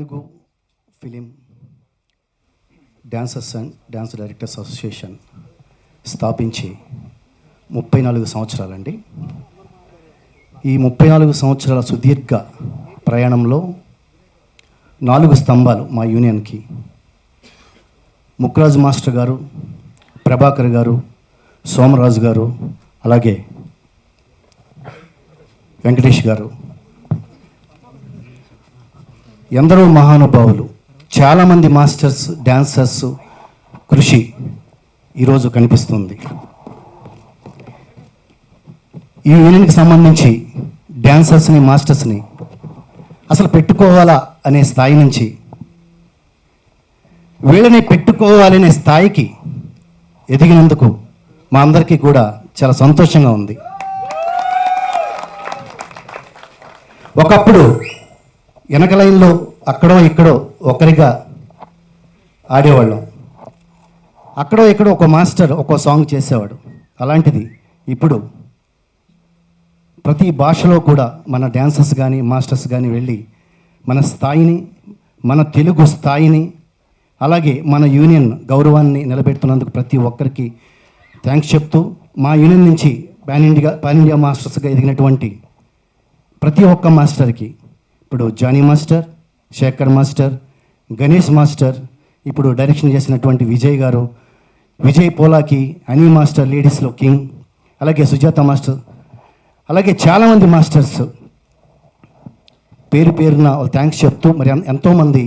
Telugu film dancers and dance directors association స్థాపించి 34 సంవత్సరాలండి. ఈ 34 సంవత్సరాల సుదీర్ఘ ప్రయాణంలో 4 స్తంభాలు మా యూనియన్కి. ముక్రాజ్ మాస్టర్ గారు, ప్రభాకర్ గారు, సోమరాజు గారు, అలాగే వెంకటేష్ గారు, ఎందరో మహానుభావులు, చాలామంది మాస్టర్స్, డాన్సర్స్ కృషి ఈరోజు కనిపిస్తుంది. ఈ యూనియన్కి సంబంధించి డాన్సర్స్ని, మాస్టర్స్ని అసలు పెట్టుకోవాలా అనే స్థాయి నుంచి వీళ్ళని పెట్టుకోవాలనే స్థాయికి ఎదిగినందుకు మా అందరికీ కూడా చాలా సంతోషంగా ఉంది. ఒకప్పుడు వెనక లైన్లో అక్కడో ఇక్కడో ఒకరిగా ఆడేవాళ్ళం. అక్కడో ఇక్కడో ఒక మాస్టర్ ఒక సాంగ్ చేసేవాడు. అలాంటిది ఇప్పుడు ప్రతి భాషలో కూడా మన డాన్సర్స్ కానీ మాస్టర్స్ కానీ వెళ్ళి మన స్థాయిని, మన తెలుగు స్థాయిని, అలాగే మన యూనియన్ గౌరవాన్ని నిలబెడుతున్నందుకు ప్రతి ఒక్కరికి థ్యాంక్స్ చెప్తూ, మా యూనియన్ నుంచి పాన్ ఇండియా మాస్టర్స్గా ఎదిగినటువంటి ప్రతి ఒక్క మాస్టర్కి, ఇప్పుడు Jani master, Shekhar master, Ganesh master, ఇప్పుడు డైరెక్షన్ చేసినటువంటి విజయ్ గారు, విజయ్ పోలాకి, అనీ మాస్టర్ లేడీస్లో కింగ్, అలాగే సుజాత మాస్టర్, అలాగే చాలామంది మాస్టర్స్ పేరు పేరున థ్యాంక్స్ చెప్తూ, మరి ఎంతోమంది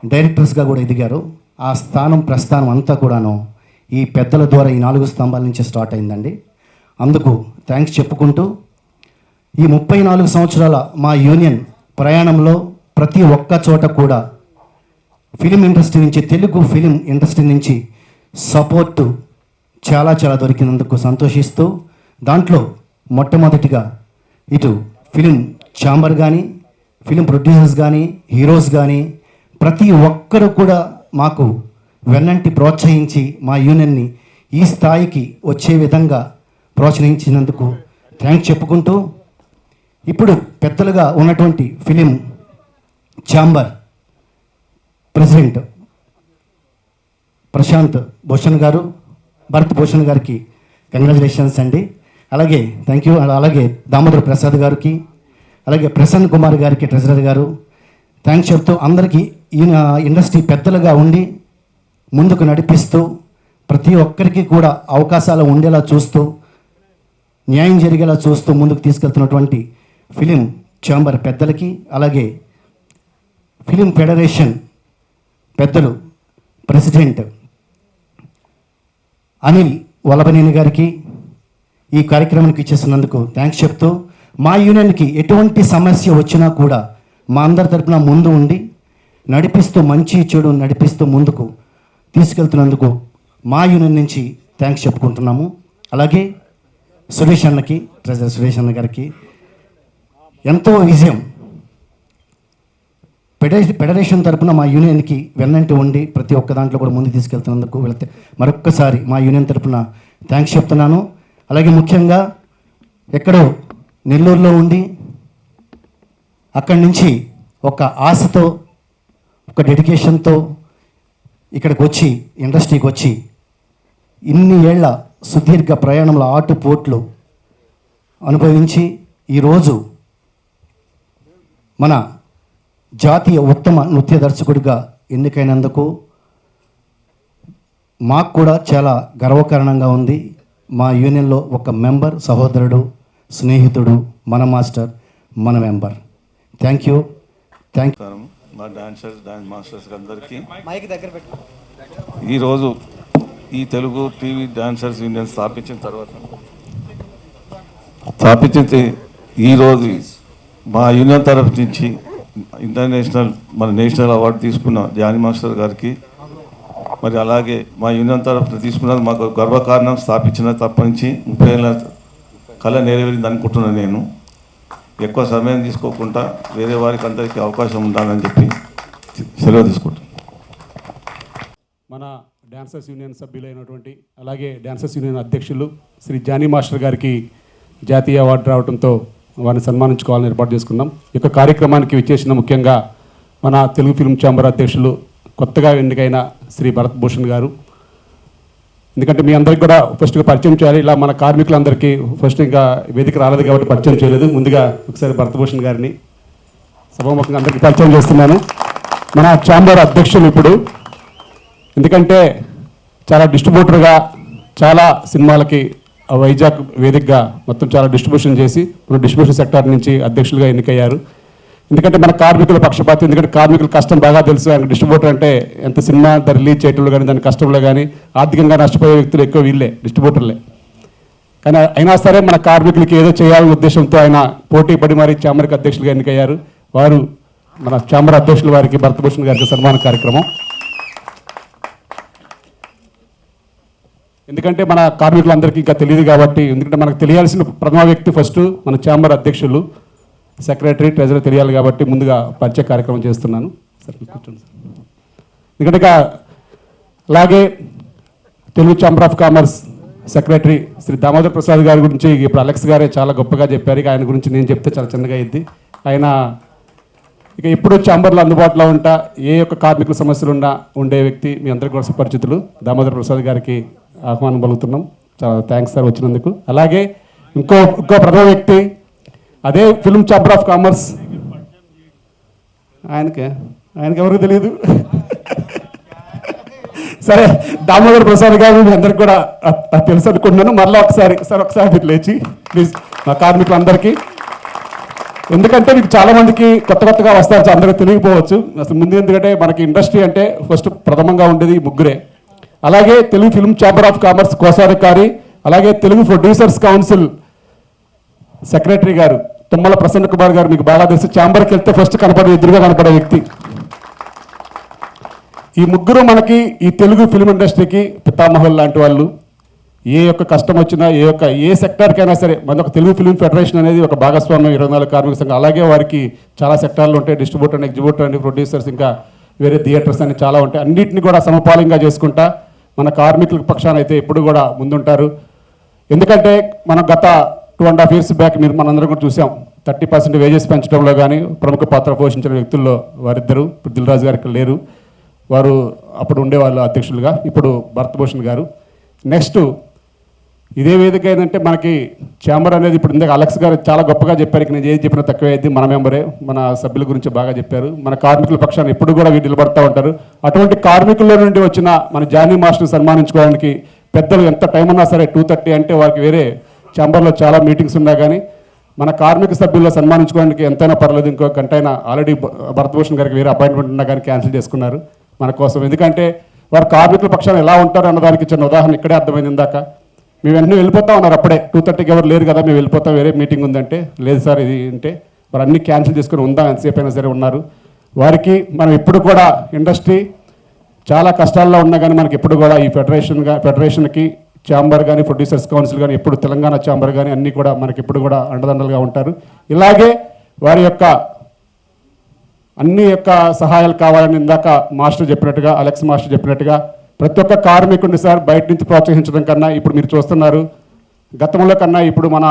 డైరెక్టర్స్గా కూడా ఎదిగారు. ఆ స్థానం ప్రస్థానం అంతా కూడాను ఈ పెద్దల ద్వారా ఈ 4 స్తంభాల నుంచి స్టార్ట్ అయిందండి. అందుకు థ్యాంక్స్ చెప్పుకుంటూ, ఈ 34 సంవత్సరాల మా యూనియన్ ప్రయాణంలో ప్రతి ఒక్క చోట కూడా ఫిలిం ఇండస్ట్రీ నుంచి, తెలుగు ఫిలిం ఇండస్ట్రీ నుంచి సపోర్టు చాలా చాలా దొరికినందుకు సంతోషిస్తూ, దాంట్లో మొట్టమొదటిగా ఇటు ఫిలిం ఛాంబర్ కానీ, ఫిలిం ప్రొడ్యూసర్స్ కానీ, హీరోస్ కానీ ప్రతి ఒక్కరు కూడా మాకు వెన్నంటి ప్రోత్సహించి మా యూనియన్ని ఈ స్థాయికి వచ్చే విధంగా ప్రోత్సహించినందుకు థ్యాంక్స్ చెప్పుకుంటూ, ఇప్పుడు పెద్దలుగా ఉన్నటువంటి film chamber president Prashant Bhushan garu, Bharat Bhushan గారికి కంగ్రాచులేషన్స్ అండి. అలాగే థ్యాంక్ యూ. అలాగే దామోదర్ ప్రసాద్ గారికి, అలాగే ప్రసన్న కుమార్ గారికి, ట్రెజరర్ గారు థ్యాంక్స్ చెప్తూ, అందరికీ ఈయన ఇండస్ట్రీ పెద్దలుగా ఉండి ముందుకు నడిపిస్తూ, ప్రతి ఒక్కరికి కూడా అవకాశాలు ఉండేలా చూస్తూ, న్యాయం జరిగేలా చూస్తూ ముందుకు తీసుకెళ్తున్నటువంటి ఫిలిం ఛాంబర్ పెద్దలకి, అలాగే ఫిలిం ఫెడరేషన్ పెద్దలు ప్రెసిడెంట్ అనిల్ వలబనేని గారికి ఈ కార్యక్రమానికి ఇచ్చేసినందుకు థ్యాంక్స్ చెప్తూ, మా యూనియన్కి ఎటువంటి సమస్య వచ్చినా కూడా మా అందరి తరపున ముందు ఉండి నడిపిస్తూ, మంచి చెడు నడిపిస్తూ ముందుకు తీసుకెళ్తున్నందుకు మా యూనియన్ నుంచి థ్యాంక్స్ చెప్పుకుంటున్నాము. అలాగే సురేష్ అన్నకి, ట్రెజరర్ సురేష్ అన్న గారికి ఎంతో విజయం, ఫెడరేషన్ తరపున మా యూనియన్కి వెన్నంటి ఉండి ప్రతి ఒక్క దాంట్లో కూడా ముందు తీసుకెళ్తున్నందుకు వెళితే మరొక్కసారి మా యూనియన్ తరపున థ్యాంక్స్ చెప్తున్నాను. అలాగే ముఖ్యంగా ఎక్కడో నెల్లూరులో ఉండి అక్కడి నుంచి ఒక ఆశతో, ఒక డెడికేషన్తో ఇక్కడికి వచ్చి, ఇండస్ట్రీకి వచ్చి ఇన్ని ఏళ్ల సుదీర్ఘ ప్రయాణంలో ఆటుపోట్లు అనుభవించి ఈరోజు మన జాతీయ ఉత్తమ నృత్య దర్శకుడిగా ఎన్నికైనందుకు మాకు కూడా చాలా గర్వకారణంగా ఉంది. మా యూనియన్లో ఒక మెంబర్, సహోదరుడు, స్నేహితుడు, మన మాస్టర్, మన మెంబర్. Thank you. మా డాన్స్ మాస్టర్స్ అందరికీ ఈరోజు ఈ తెలుగు టీవీ డాన్సర్స్ యూనియన్ స్థాపించిన ఈరోజు మా యూనియన్ తరఫు నుంచి ఇంటర్నేషనల్, మన నేషనల్ అవార్డు తీసుకున్న జానీ మాస్టర్ గారికి, మరి అలాగే మా యూనియన్ తరఫున తీసుకున్నది మాకు గర్వకారణం. స్థాపించిన తప్ప నుంచి 30 ఏళ్ళ కళ నెరవేరింది అనుకుంటున్నాను. నేను ఎక్కువ సమయం తీసుకోకుండా వేరే వారికి అందరికీ అవకాశం ఉండాలని చెప్పి సెలవు తీసుకుంటాను. మన డాన్సర్స్ యూనియన్ సభ్యులైనటువంటి, అలాగే డాన్సర్స్ యూనియన్ అధ్యక్షులు శ్రీ జానీ మాస్టర్ గారికి జాతీయ అవార్డు రావడంతో వారిని సన్మానించుకోవాలని ఏర్పాటు చేసుకున్నాం. ఈ యొక్క కార్యక్రమానికి విచ్చేసిన ముఖ్యంగా మన తెలుగు ఫిల్మ్ ఛాంబర్ అధ్యక్షులు కొత్తగా ఎన్నికైన శ్రీ భరత్ భూషణ్ గారు. ఎందుకంటే మీ అందరికీ కూడా ఫస్ట్గా పరిచయం చేయాలి. ఇలా మన కార్మికులందరికీ ఫస్ట్ ఇంకా వేదిక రాలేదు కాబట్టి పరిచయం చేయలేదు. ముందుగా ఒకసారి భరత్ భూషణ్ గారిని సభాముఖంగా అందరికీ పరిచయం చేస్తున్నాను. మన ఛాంబర్ అధ్యక్షులు ఇప్పుడు, ఎందుకంటే చాలా డిస్ట్రిబ్యూటర్గా చాలా సినిమాలకి వైజాగ్ వేదికగా మొత్తం చాలా డిస్ట్రిబ్యూషన్ చేసి మన డిస్ట్రిబ్యూషన్ సెక్టార్ నుంచి అధ్యక్షులుగా ఎన్నికయ్యారు. ఎందుకంటే మన కార్మికుల పక్షపాతి, ఎందుకంటే కార్మికుల కష్టం బాగా తెలుసు. ఆయన డిస్ట్రిబ్యూటర్ అంటే ఎంత సినిమా రిలీజ్ చేయటంలో కానీ దాని కష్టంలో కానీ ఆర్థికంగా నష్టపోయే వ్యక్తులు ఎక్కువ వీళ్ళే, డిస్ట్రిబ్యూటర్లే. కానీ అయినా సరే మన కార్మికులకి ఏదో చేయాలనే ఉద్దేశంతో ఆయన పోటీ పడి మరి ఛాంబర్కి అధ్యక్షులుగా ఎన్నికయ్యారు. వారు మన ఛాంబర్ అధ్యక్షుల వారికి భరత్ భూషణ్ గారికి సన్మాన కార్యక్రమం. ఎందుకంటే మన కార్మికులందరికీ ఇంకా తెలియదు కాబట్టి, ఎందుకంటే మనకు తెలియాల్సిన ప్రథమ వ్యక్తి ఫస్ట్ మన ఛాంబర్ అధ్యక్షులు, సెక్రటరీ, ట్రెజరీ తెలియాలి కాబట్టి ముందుగా పరిచయ కార్యక్రమం చేస్తున్నాను. సార్ కూర్చోండి సార్. ఎందుకంటే అలాగే Telugu chamber of commerce secretary Shri Damodar Prasad గారి గురించి ఇప్పుడు అలెక్స్ గారే చాలా గొప్పగా చెప్పారు. ఆయన గురించి నేను చెప్తే చాలా చిన్నగా అయింది. ఆయన ఇక ఎప్పుడు ఛాంబర్లో అందుబాటులో ఉంటా, ఏ యొక్క కార్మికుల సమస్యలు ఉండే వ్యక్తి, మీ అందరికీ కూడా సుపరిచితులు దామోదర్ ప్రసాద్ గారికి ఆహ్వానం పలుకుతున్నాం. చాలా థ్యాంక్స్ సార్ వచ్చినందుకు. అలాగే ఇంకో ప్రథమ వ్యక్తి అదే ఫిల్మ్ ఛాంబర్ ఆఫ్ కామర్స్, ఆయనకి ఎవరికి తెలియదు. సరే, దామోదర్ ప్రసాద్ గారు మీ అందరికి కూడా తెలుసు అనుకుంటున్నాను. మరలా ఒకసారి మీరు లేచి ప్లీజ్ మా కార్మికులందరికీ, ఎందుకంటే మీకు చాలా మందికి కొత్తగా వస్తారు, అందరికీ తెలియకపోవచ్చు. అసలు ముందు ఎందుకంటే మనకి ఇండస్ట్రీ అంటే ఫస్ట్ ప్రథమంగా ఉండేది ముగ్గురే. అలాగే Telugu film chamber of commerce కోశాధికారి, అలాగే తెలుగు ప్రొడ్యూసర్స్ కౌన్సిల్ సెక్రటరీ గారు తుమ్మల ప్రసన్న కుమార్ గారు మీకు బాగా తెలుసు. ఛాంబర్కి వెళ్తే ఫస్ట్ ఎదురుగా కనపడే వ్యక్తి. ఈ ముగ్గురు మనకి ఈ తెలుగు ఫిల్మ్ ఇండస్ట్రీకి పితామహులు లాంటి వాళ్ళు. ఏ యొక్క కష్టం వచ్చినా, ఏ సెక్టార్కైనా సరే మన ఒక తెలుగు ఫిల్మ్ ఫెడరేషన్ అనేది ఒక భాగస్వామ్యం 24 కార్మిక సంఘం. అలాగే వారికి చాలా సెక్టార్లు ఉంటాయి, distributor and exhibitor and producers, ఇంకా వేరే థియేటర్స్ అని చాలా ఉంటాయి. అన్నింటినీ కూడా సమపాలంగా చేసుకుంటా మన కార్మికుల పక్షాన అయితే ఎప్పుడు కూడా ముందుంటారు. ఎందుకంటే మనం గత 2.5 years బ్యాక్ మనందరం కూడా చూసాం, 30% వేజెస్ పెంచడంలో కానీ ప్రముఖ పాత్ర పోషించిన వ్యక్తుల్లో వారిద్దరు. ఇప్పుడు దిల్ రాజు గారు ఇక్కడ లేరు, వారు అప్పుడు ఉండేవాళ్ళు అధ్యక్షులుగా. ఇప్పుడు భరత్ భూషణ్ గారు. నెక్స్ట్ ఇదే వేదిక ఏంటంటే మనకి ఛాంబర్ అనేది ఇప్పుడు ఇందాక అలెక్స్ గారు చాలా గొప్పగా చెప్పారు. ఇక నేను ఏది చెప్పినా తక్కువే అయింది. మన మెంబరే, మన సభ్యుల గురించి బాగా చెప్పారు. మన కార్మికుల పక్షాన్ని ఎప్పుడు కూడా వీరు నిలబడతా ఉంటారు. అటువంటి కార్మికుల్లో నుండి వచ్చిన మన జానీ మాస్టర్ సన్మానించుకోవడానికి పెద్దలు ఎంత టైం ఉన్నా సరే 2:30 అంటే వారికి వేరే ఛాంబర్లో చాలా మీటింగ్స్ ఉన్నా కానీ మన కార్మిక సభ్యుల్లో సన్మానించుకోవడానికి ఎంతైనా పర్లేదు. ఇంకో గంట అయినా ఆల్రెడీ భరత్ భూషణ్ గారికి వేరే అపాయింట్మెంట్ ఉన్నా కానీ క్యాన్సిల్ చేసుకున్నారు మన కోసం. ఎందుకంటే వారు కార్మికుల పక్షాన ఎలా ఉంటారు అన్నదానికి చిన్న ఉదాహరణ ఇక్కడే అర్థమైంది. ఇందాక మేము వెంటనే వెళ్ళిపోతా ఉన్నారు, అప్పుడే 2:30కి ఎవరు లేరు కదా మేము వెళ్ళిపోతాం, వేరే మీటింగ్ ఉందంటే లేదు సార్ ఇది అంటే వారు అన్నీ క్యాన్సిల్ చేసుకుని ఉందాం ఎంతసేపు అయినా సరే ఉన్నారు. వారికి మనం ఎప్పుడు కూడా ఇండస్ట్రీ చాలా కష్టాల్లో ఉన్నా కానీ మనకి ఎప్పుడు కూడా ఈ ఫెడరేషన్కి ఛాంబర్ కానీ ప్రొడ్యూసర్స్ కౌన్సిల్ కానీ ఎప్పుడు తెలంగాణ ఛాంబర్ కానీ అన్నీ కూడా మనకి ఎప్పుడు కూడా అండదండలుగా ఉంటారు. ఇలాగే వారి యొక్క అన్ని యొక్క సహాయాలు కావాలని ఇందాక మాస్టర్ చెప్పినట్టుగా, అలెక్స్ మాస్టర్ చెప్పినట్టుగా ప్రతి ఒక్క కార్మికుడిని సార్ బయట నుంచి ప్రోత్సహించడం కన్నా ఇప్పుడు మీరు చూస్తున్నారు గతంలో కన్నా ఇప్పుడు మన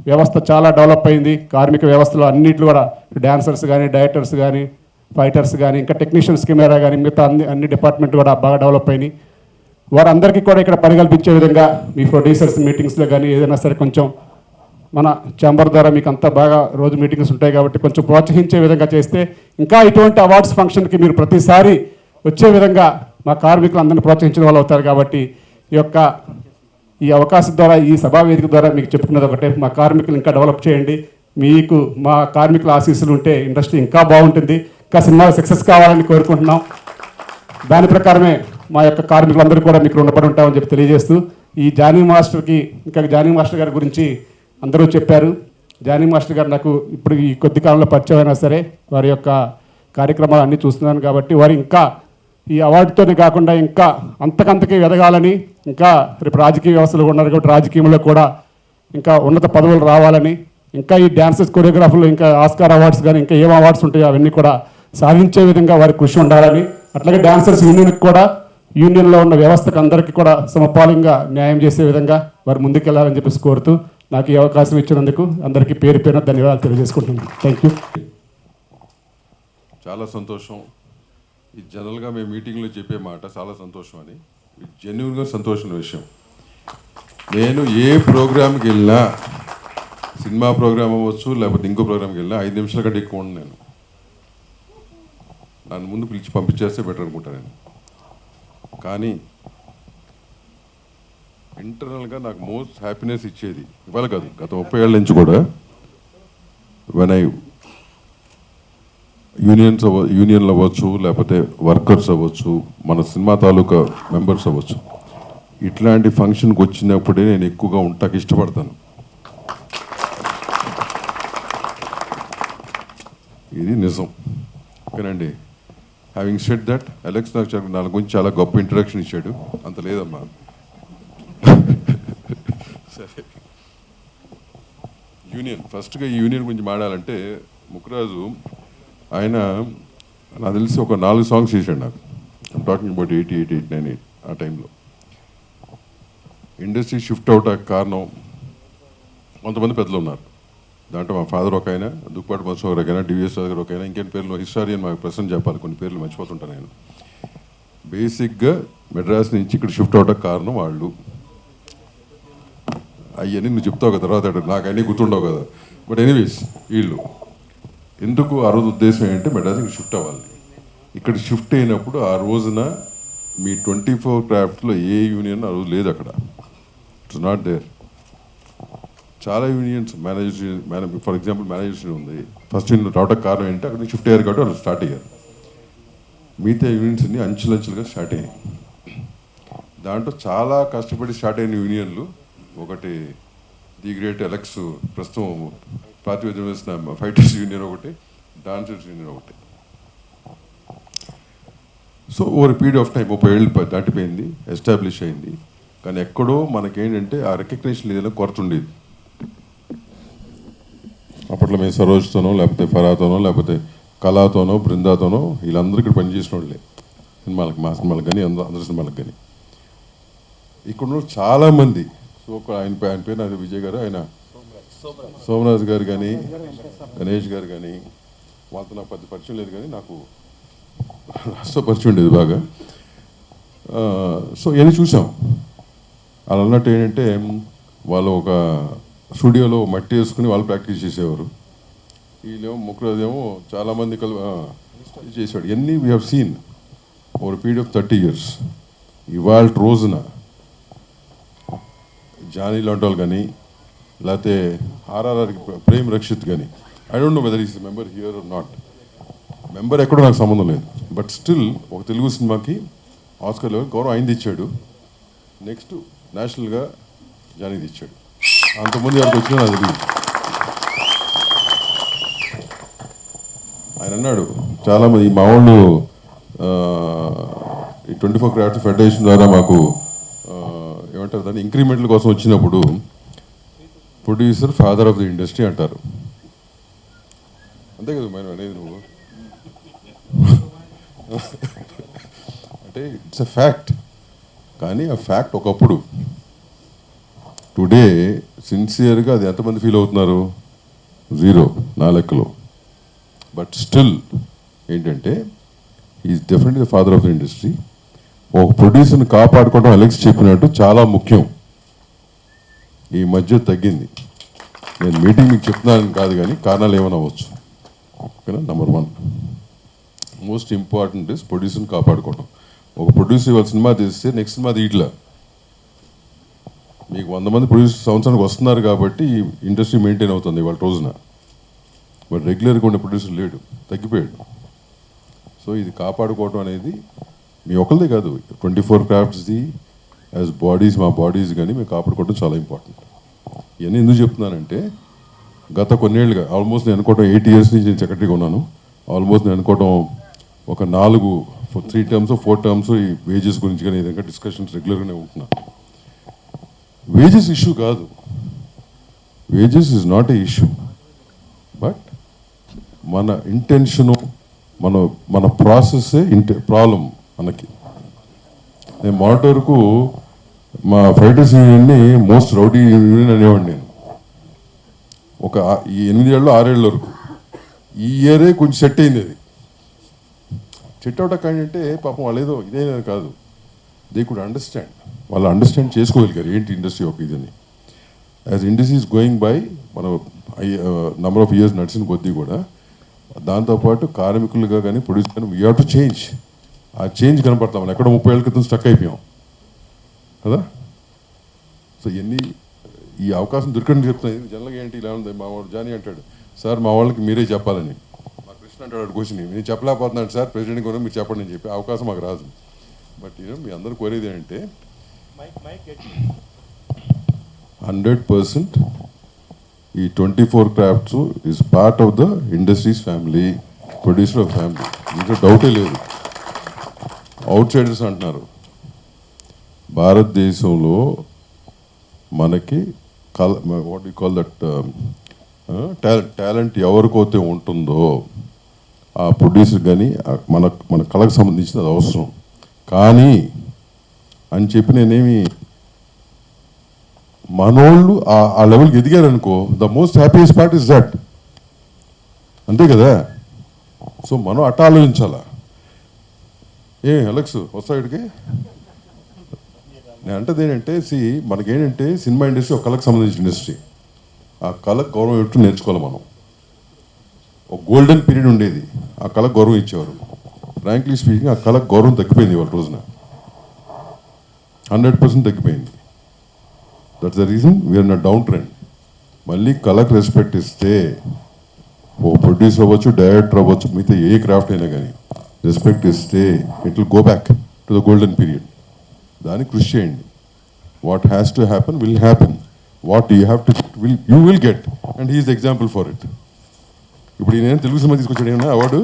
వ్యవస్థ చాలా డెవలప్ అయింది. కార్మిక వ్యవస్థలో అన్నింటిలో కూడా డాన్సర్స్ కానీ, డైరెక్టర్స్ కానీ, ఫైటర్స్ కానీ, ఇంకా టెక్నీషియన్స్, కెమెరా కానీ, మిగతా అన్ని డిపార్ట్మెంట్ కూడా బాగా డెవలప్ అయినాయి. వారందరికీ కూడా ఇక్కడ పని కల్పించే విధంగా మీ ప్రొడ్యూసర్స్ మీటింగ్స్లో కానీ ఏదైనా సరే కొంచెం మన ఛాంబర్ ద్వారా మీకు అంతా బాగా రోజు మీటింగ్స్ ఉంటాయి కాబట్టి కొంచెం ప్రోత్సహించే విధంగా చేస్తే ఇంకా ఇటువంటి అవార్డ్స్ ఫంక్షన్కి మీరు ప్రతిసారి వచ్చే విధంగా మా కార్మికులు అందరినీ ప్రోత్సహించిన వాళ్ళు అవుతారు. కాబట్టి ఈ అవకాశం ద్వారా, ఈ సభా వేదిక ద్వారా మీకు చెప్పుకున్నది ఒకటే, మా కార్మికులు ఇంకా డెవలప్ చేయండి. మీకు మా కార్మికుల ఆశీస్సులు ఉంటే ఇండస్ట్రీ ఇంకా బాగుంటుంది, ఇంకా సినిమాలు సక్సెస్ కావాలని కోరుకుంటున్నాం. దాని ప్రకారమే మా యొక్క కార్మికులందరూ కూడా మీకు రుణపడి ఉంటామని చెప్పి తెలియజేస్తూ, ఈ జానీ మాస్టర్ గారి గురించి అందరూ చెప్పారు. జానీ మాస్టర్ గారు నాకు ఇప్పుడు ఈ కొద్ది కాలంలో పరిచయం అయినా సరే వారి యొక్క కార్యక్రమాలు అన్నీ చూస్తున్నాను కాబట్టి వారు ఇంకా ఈ అవార్డుతోనే కాకుండా ఇంకా అంతకంతకీ ఎదగాలని, ఇంకా రేపు రాజకీయ వ్యవస్థలో ఉన్నారు కాబట్టి రాజకీయంలో కూడా ఇంకా ఉన్నత పదవులు రావాలని, ఇంకా ఈ డ్యాన్సెస్ కొరియోగ్రాఫర్లు ఇంకా ఆస్కార్ అవార్డ్స్ కానీ ఇంకా ఏం అవార్డ్స్ ఉంటాయో అవన్నీ కూడా సాధించే విధంగా వారి కృషి ఉండాలని, అట్లాగే డాన్సర్స్ యూనియన్కి కూడా యూనియన్లో ఉన్న వ్యవస్థకు అందరికీ కూడా సమపాలంగా న్యాయం చేసే విధంగా వారు ముందుకెళ్లాలని చెప్పేసి కోరుతూ నాకు ఈ అవకాశం ఇచ్చినందుకు అందరికీ పేరు పేరున ధన్యవాదాలు తెలియజేసుకుంటున్నాను. Thank you. చాలా సంతోషం. ఇది జనరల్గా మేము మీటింగ్లో చెప్పే మాట చాలా సంతోషం అని. ఇది జెన్యున్గా సంతోషం విషయం. నేను ఏ ప్రోగ్రామ్కి వెళ్ళినా, సినిమా ప్రోగ్రామ్ అవ్వచ్చు లేకపోతే ఇంకో ప్రోగ్రామ్కి వెళ్ళినా 5 నిమిషాల కంటే ఎక్కువ ఉండను. నేను నన్ను ముందు పిలిచి పంపించేస్తే బెటర్ అనుకుంటాను నేను. కానీ ఇంటర్నల్గా నాకు మోస్ట్ హ్యాపీనెస్ ఇచ్చేది ఇవాళ కాదు, గత 30 ఏళ్ళ నుంచి కూడా వెన్ ఐ యూనియన్లు అవ్వచ్చు లేకపోతే వర్కర్స్ అవ్వచ్చు, మన సినిమా తాలూకా మెంబర్స్ అవ్వచ్చు, ఇట్లాంటి ఫంక్షన్కి వచ్చినప్పుడే నేను ఎక్కువగా ఉంటాకి ఇష్టపడతాను. ఇది నిజం. ఓకేనండి. హ్యావింగ్ సెడ్ దట్, అలెక్స్ నా గురించి చాలా గొప్ప ఇంట్రడక్షన్ ఇచ్చాడు. అంత లేదమ్మా. సరే, యూనియన్ ఫస్ట్గా ఈ యూనియన్ గురించి మాట్లాడాలంటే, ముక్కురాజు ఆయన నాకు తెలిసి ఒక 4 సాంగ్స్ చేశాడు నాకు. ఐమ్ టాకింగ్ అబౌట్ 88, 89 ఆ టైంలో. ఇండస్ట్రీ షిఫ్ట్ అవుట్ కారణం కొంతమంది పెద్దలు ఉన్నారు. దాంట్లో మా ఫాదర్ ఒక ఆయన, దుక్పాటి మధుసూదన్ గారు ఒక ఆయన, డివిఎస్ గారు ఒక ఆయన, ఇంకేం పేర్లు హిస్టారియన్ మాకు ప్రశ్న చెప్పాలి, కొన్ని పేర్లు మర్చిపోతుంటాను నేను. బేసిక్గా మెడ్రాస్ నుంచి ఇక్కడ షిఫ్ట్ అవడానికి కారణం వాళ్ళు. అవన్నీ నువ్వు చెప్తావు కదా తర్వాత, నాకు అన్నీ గుర్తుండవు కదా. బట్ ఎనీవేస్, వీళ్ళు ఎందుకు ఆ రోజు ఉద్దేశం ఏంటంటే మెడ్రాస్కి షిఫ్ట్ అవ్వాలి. ఇక్కడ షిఫ్ట్ అయినప్పుడు ఆ రోజున మీ 24 క్రాఫ్ట్స్లో ఏ యూనియన్ ఆ రోజు లేదు అక్కడ. It's not there. చాలా యూనియన్స్ ఫర్ ఎగ్జాంపుల్ మేనేజర్స్ ఉంది. ఫస్ట్ యూనియన్ రావడానికి కారణం ఏంటంటే అక్కడ నుంచి షిఫ్ట్ అయ్యారు కాబట్టి వాళ్ళు స్టార్ట్ అయ్యారు. మిగతా యూనియన్స్ అన్ని అంచులంచులుగా స్టార్ట్ అయ్యాయి. దాంట్లో చాలా కష్టపడి స్టార్ట్ అయిన యూనియన్లు, ఒకటి ది గ్రేట్ అలెక్స్ ప్రస్తుతం ప్రాతినిధ్యం వేసిన ఫైటర్స్ యూనియన్ ఒకటి, డాన్సర్స్ యూనియన్ ఒకటి. So over period of time 30 ఏళ్ళు దాటిపోయింది, ఎస్టాబ్లిష్ అయింది. కానీ ఎక్కడో మనకేంటంటే ఆ రికగ్నేషన్ ఏదైనా కొరత ఉండేది. అప్పట్లో మేము సరోజ్తోనో లేకపోతే ఫరాతోనో లేకపోతే కళాతోనో బృందాతోనో వీళ్ళందరూ ఇక్కడ పనిచేసిన వాళ్ళే, సినిమాలకు, మా సినిమాలకు కానీ అందరి సినిమాలకు కానీ. ఇక్కడ చాలామంది, సో ఆయన పేరు నాకు విజయ్ గారు, ఆయన సోమరాజు గారు కానీ గణేష్ గారు కానీ, వాళ్ళతో నాకు పెద్ద పరిచయం లేదు కానీ నాకు పరిచయం ఉండేది బాగా. సో ఇవన్నీ చూసాం. అలా అన్నట్టు ఏంటంటే వాళ్ళు ఒక స్టూడియోలో మట్టి వేసుకుని వాళ్ళు ప్రాక్టీస్ చేసేవారు. వీళ్ళేమో ముక్కురాజేమో చాలామంది చేసేవాడు. ఇవన్నీ we have seen over period of 30 years. ఇవాళ రోజున జానీ లాంటి వాళ్ళు కానీ లేకపోతే ఆర్ఆర్ఆర్ ప్రేమ్ రక్షిత్ కానీ, I don't know whether is member here or not. Member ఎక్కడో నాకు సంబంధం లేదు. బట్ స్టిల్ ఒక తెలుగు సినిమాకి ఆస్కర్ లెవెల్ గౌరవం ఆయనది ఇచ్చాడు. నెక్స్ట్ నేషనల్గా జానీది ఇచ్చాడు. అంతమంది ఎవరికి వచ్చినా నాకు తెలియదు. ఆయన అన్నాడు చాలామంది మా వాళ్ళు ఈ 24 క్రాఫ్ట్స్ ఫెడరేషన్ ద్వారా మాకు ఏమంటారు దాన్ని ఇంక్రిమెంట్ల కోసం వచ్చినప్పుడు producer father of the industry అంటారు. అంతే కదా మనం అనేది నువ్వు. అంటే ఇట్స్ ఎ ఫ్యాక్ట్. కానీ ఆ ఫ్యాక్ట్ ఒకప్పుడు, టుడే సిన్సియర్గా అది ఎంతమంది ఫీల్ అవుతున్నారు? 0 నా లెక్కలో. బట్ స్టిల్ ఏంటంటే is definitely the father of the industry. ఒక ప్రొడ్యూసర్ని కాపాడుకోవడం అలెక్స్ చెప్పినట్టు చాలా ముఖ్యం. ఈ మధ్య తగ్గింది. నేను మీటింగ్ మీకు చెప్తున్నాను కాదు కానీ కారణాలు ఏమైనా అవ్వచ్చు. ఓకేనా? నెంబర్ 1 మోస్ట్ ఇంపార్టెంట్ ఇస్ ప్రొడ్యూసర్ని కాపాడుకోవడం. ఒక ప్రొడ్యూసర్ ఇవాళ సినిమా తీస్తే నెక్స్ట్ సినిమా తీయట్లా. మీకు 100 మంది ప్రొడ్యూసర్ సంవత్సరానికి వస్తున్నారు కాబట్టి ఈ ఇండస్ట్రీ మెయింటైన్ అవుతుంది ఇవాళ రోజున. బట్ రెగ్యులర్గా ఉండే ప్రొడ్యూసర్ లేడు, తగ్గిపోయాడు. సో ఇది కాపాడుకోవడం అనేది మీ ఒకరిదే కాదు, 24 క్రాఫ్ట్స్ది యాజ్ బాడీస్, మా బాడీస్ కానీ మేము కాపాడుకోవడం చాలా ఇంపార్టెంట్. ఇవన్నీ ఎందుకు చెప్తున్నానంటే గత కొన్నేళ్ళుగా ఆల్మోస్ట్ నేను అనుకోవడం 8 years నుంచి నేను సెక్రటరీగా ఉన్నాను. ఆల్మోస్ట్ నేను అనుకోవడం ఒక 3 terms 4 terms ఈ వేజెస్ గురించి కానీ ఏదైనా డిస్కషన్స్ రెగ్యులర్గానే ఉంటున్నాను. వేజెస్ ఇష్యూ కాదు, wages is not a issue. But మన ఇంటెన్షను, మన ప్రాసెస్సే ప్రాబ్లం మనకి. నేను మొన్నటి వరకు మా ఫైటర్స్ యూనియన్ని మోస్ట్ రౌడీ యూనియన్ అనేవాడిని నేను. ఒక ఈ 8 ఏళ్ళు 6 ఏళ్ళ వరకు. ఈ ఇయరే కొంచెం సెట్ అయింది అది. చెట్టు కానీ అంటే పాపం వాళ్ళు ఏదో ఇదే కాదు, దే కుడ్ అండర్స్టాండ్, వాళ్ళు అండర్స్టాండ్ చేసుకోగలిగారు ఏంటి ఇండస్ట్రీ ఒక ఇదని. As industry is going by మనం నెంబర్ ఆఫ్ ఇయర్స్ నడిచిన కొద్దీ కూడా దాంతోపాటు కార్మికులుగా కానీ ప్రొడ్యూసర్ కానీ వీ హ్యావ్ టు చేంజ్. ఆ చేంజ్ కనపడతాం, మనం ఎక్కడో 30 ఏళ్ళ క్రితం స్టక్ అయిపోయాం కదా. సో ఇవన్నీ ఈ అవకాశం దొరికని చెప్తున్నాను. జనరల్గా ఏంటి ఇలా ఉంది, మా వాడు జానీ అంటాడు, సార్ మా వాళ్ళకి మీరే చెప్పాలని. మా కృష్ణ అంటాడు క్వశ్చన్, నేను చెప్పలేకపోతున్నాను సార్ ప్రెసిడెంట్ కూడా మీరు చెప్పండి అని చెప్పి అవకాశం మాకు రాదు. బట్ మీ అందరూ కోరేది ఏంటంటే 100% ఈ 24 crafts is part of the industries family, producer of family, ఇంట్లో డౌటే లేదు. అవుట్ సైడర్స్ అంటున్నారు, భారతదేశంలో మనకి what you call that talent ఎవరికైతే ఉంటుందో ఆ ప్రొడ్యూసర్ కానీ మన కళకు సంబంధించిన అది అవసరం. కానీ అని చెప్పి నేనేమి మనోళ్ళు ఆ లెవెల్కి ఎదిగారనుకో, the most happiest part is that, అంతే కదా. సో మనం అట్ట ఆలోచించాలా. అలెక్స్ వస్తాడికి నేను అంటది ఏంటంటే, మనకేంటంటే సినిమా ఇండస్ట్రీ ఒక కళకు సంబంధించిన ఇండస్ట్రీ. ఆ కళకు గౌరవం ఎట్టు నేర్చుకోవాలి మనం. ఒక గోల్డెన్ పీరియడ్ ఉండేది, ఆ కళకు గౌరవం ఇచ్చేవారు. ఫ్రాంక్లీ స్పీకింగ్ ఆ కళకు గౌరవం తగ్గిపోయింది వాళ్ళ రోజున, 100% తగ్గిపోయింది. That's the reason we're in a down trend. మళ్ళీ కళకు రెస్పెక్ట్ ఇస్తే, ఓ ప్రొడ్యూసర్ అవ్వచ్చు, డైరెక్టర్ అవ్వచ్చు, మిగతా ఏ క్రాఫ్ట్ అయినా కానీ రెస్పెక్ట్ ఇస్తే it will go back to the golden period. దానికి కృషి చేయండి. What has to happen will happen, what you have to you will get, and he's example for it. ఇప్పుడు నేను తెలుగు సినిమా తీసుకొచ్చాడు ఏమన్నా అవార్డు,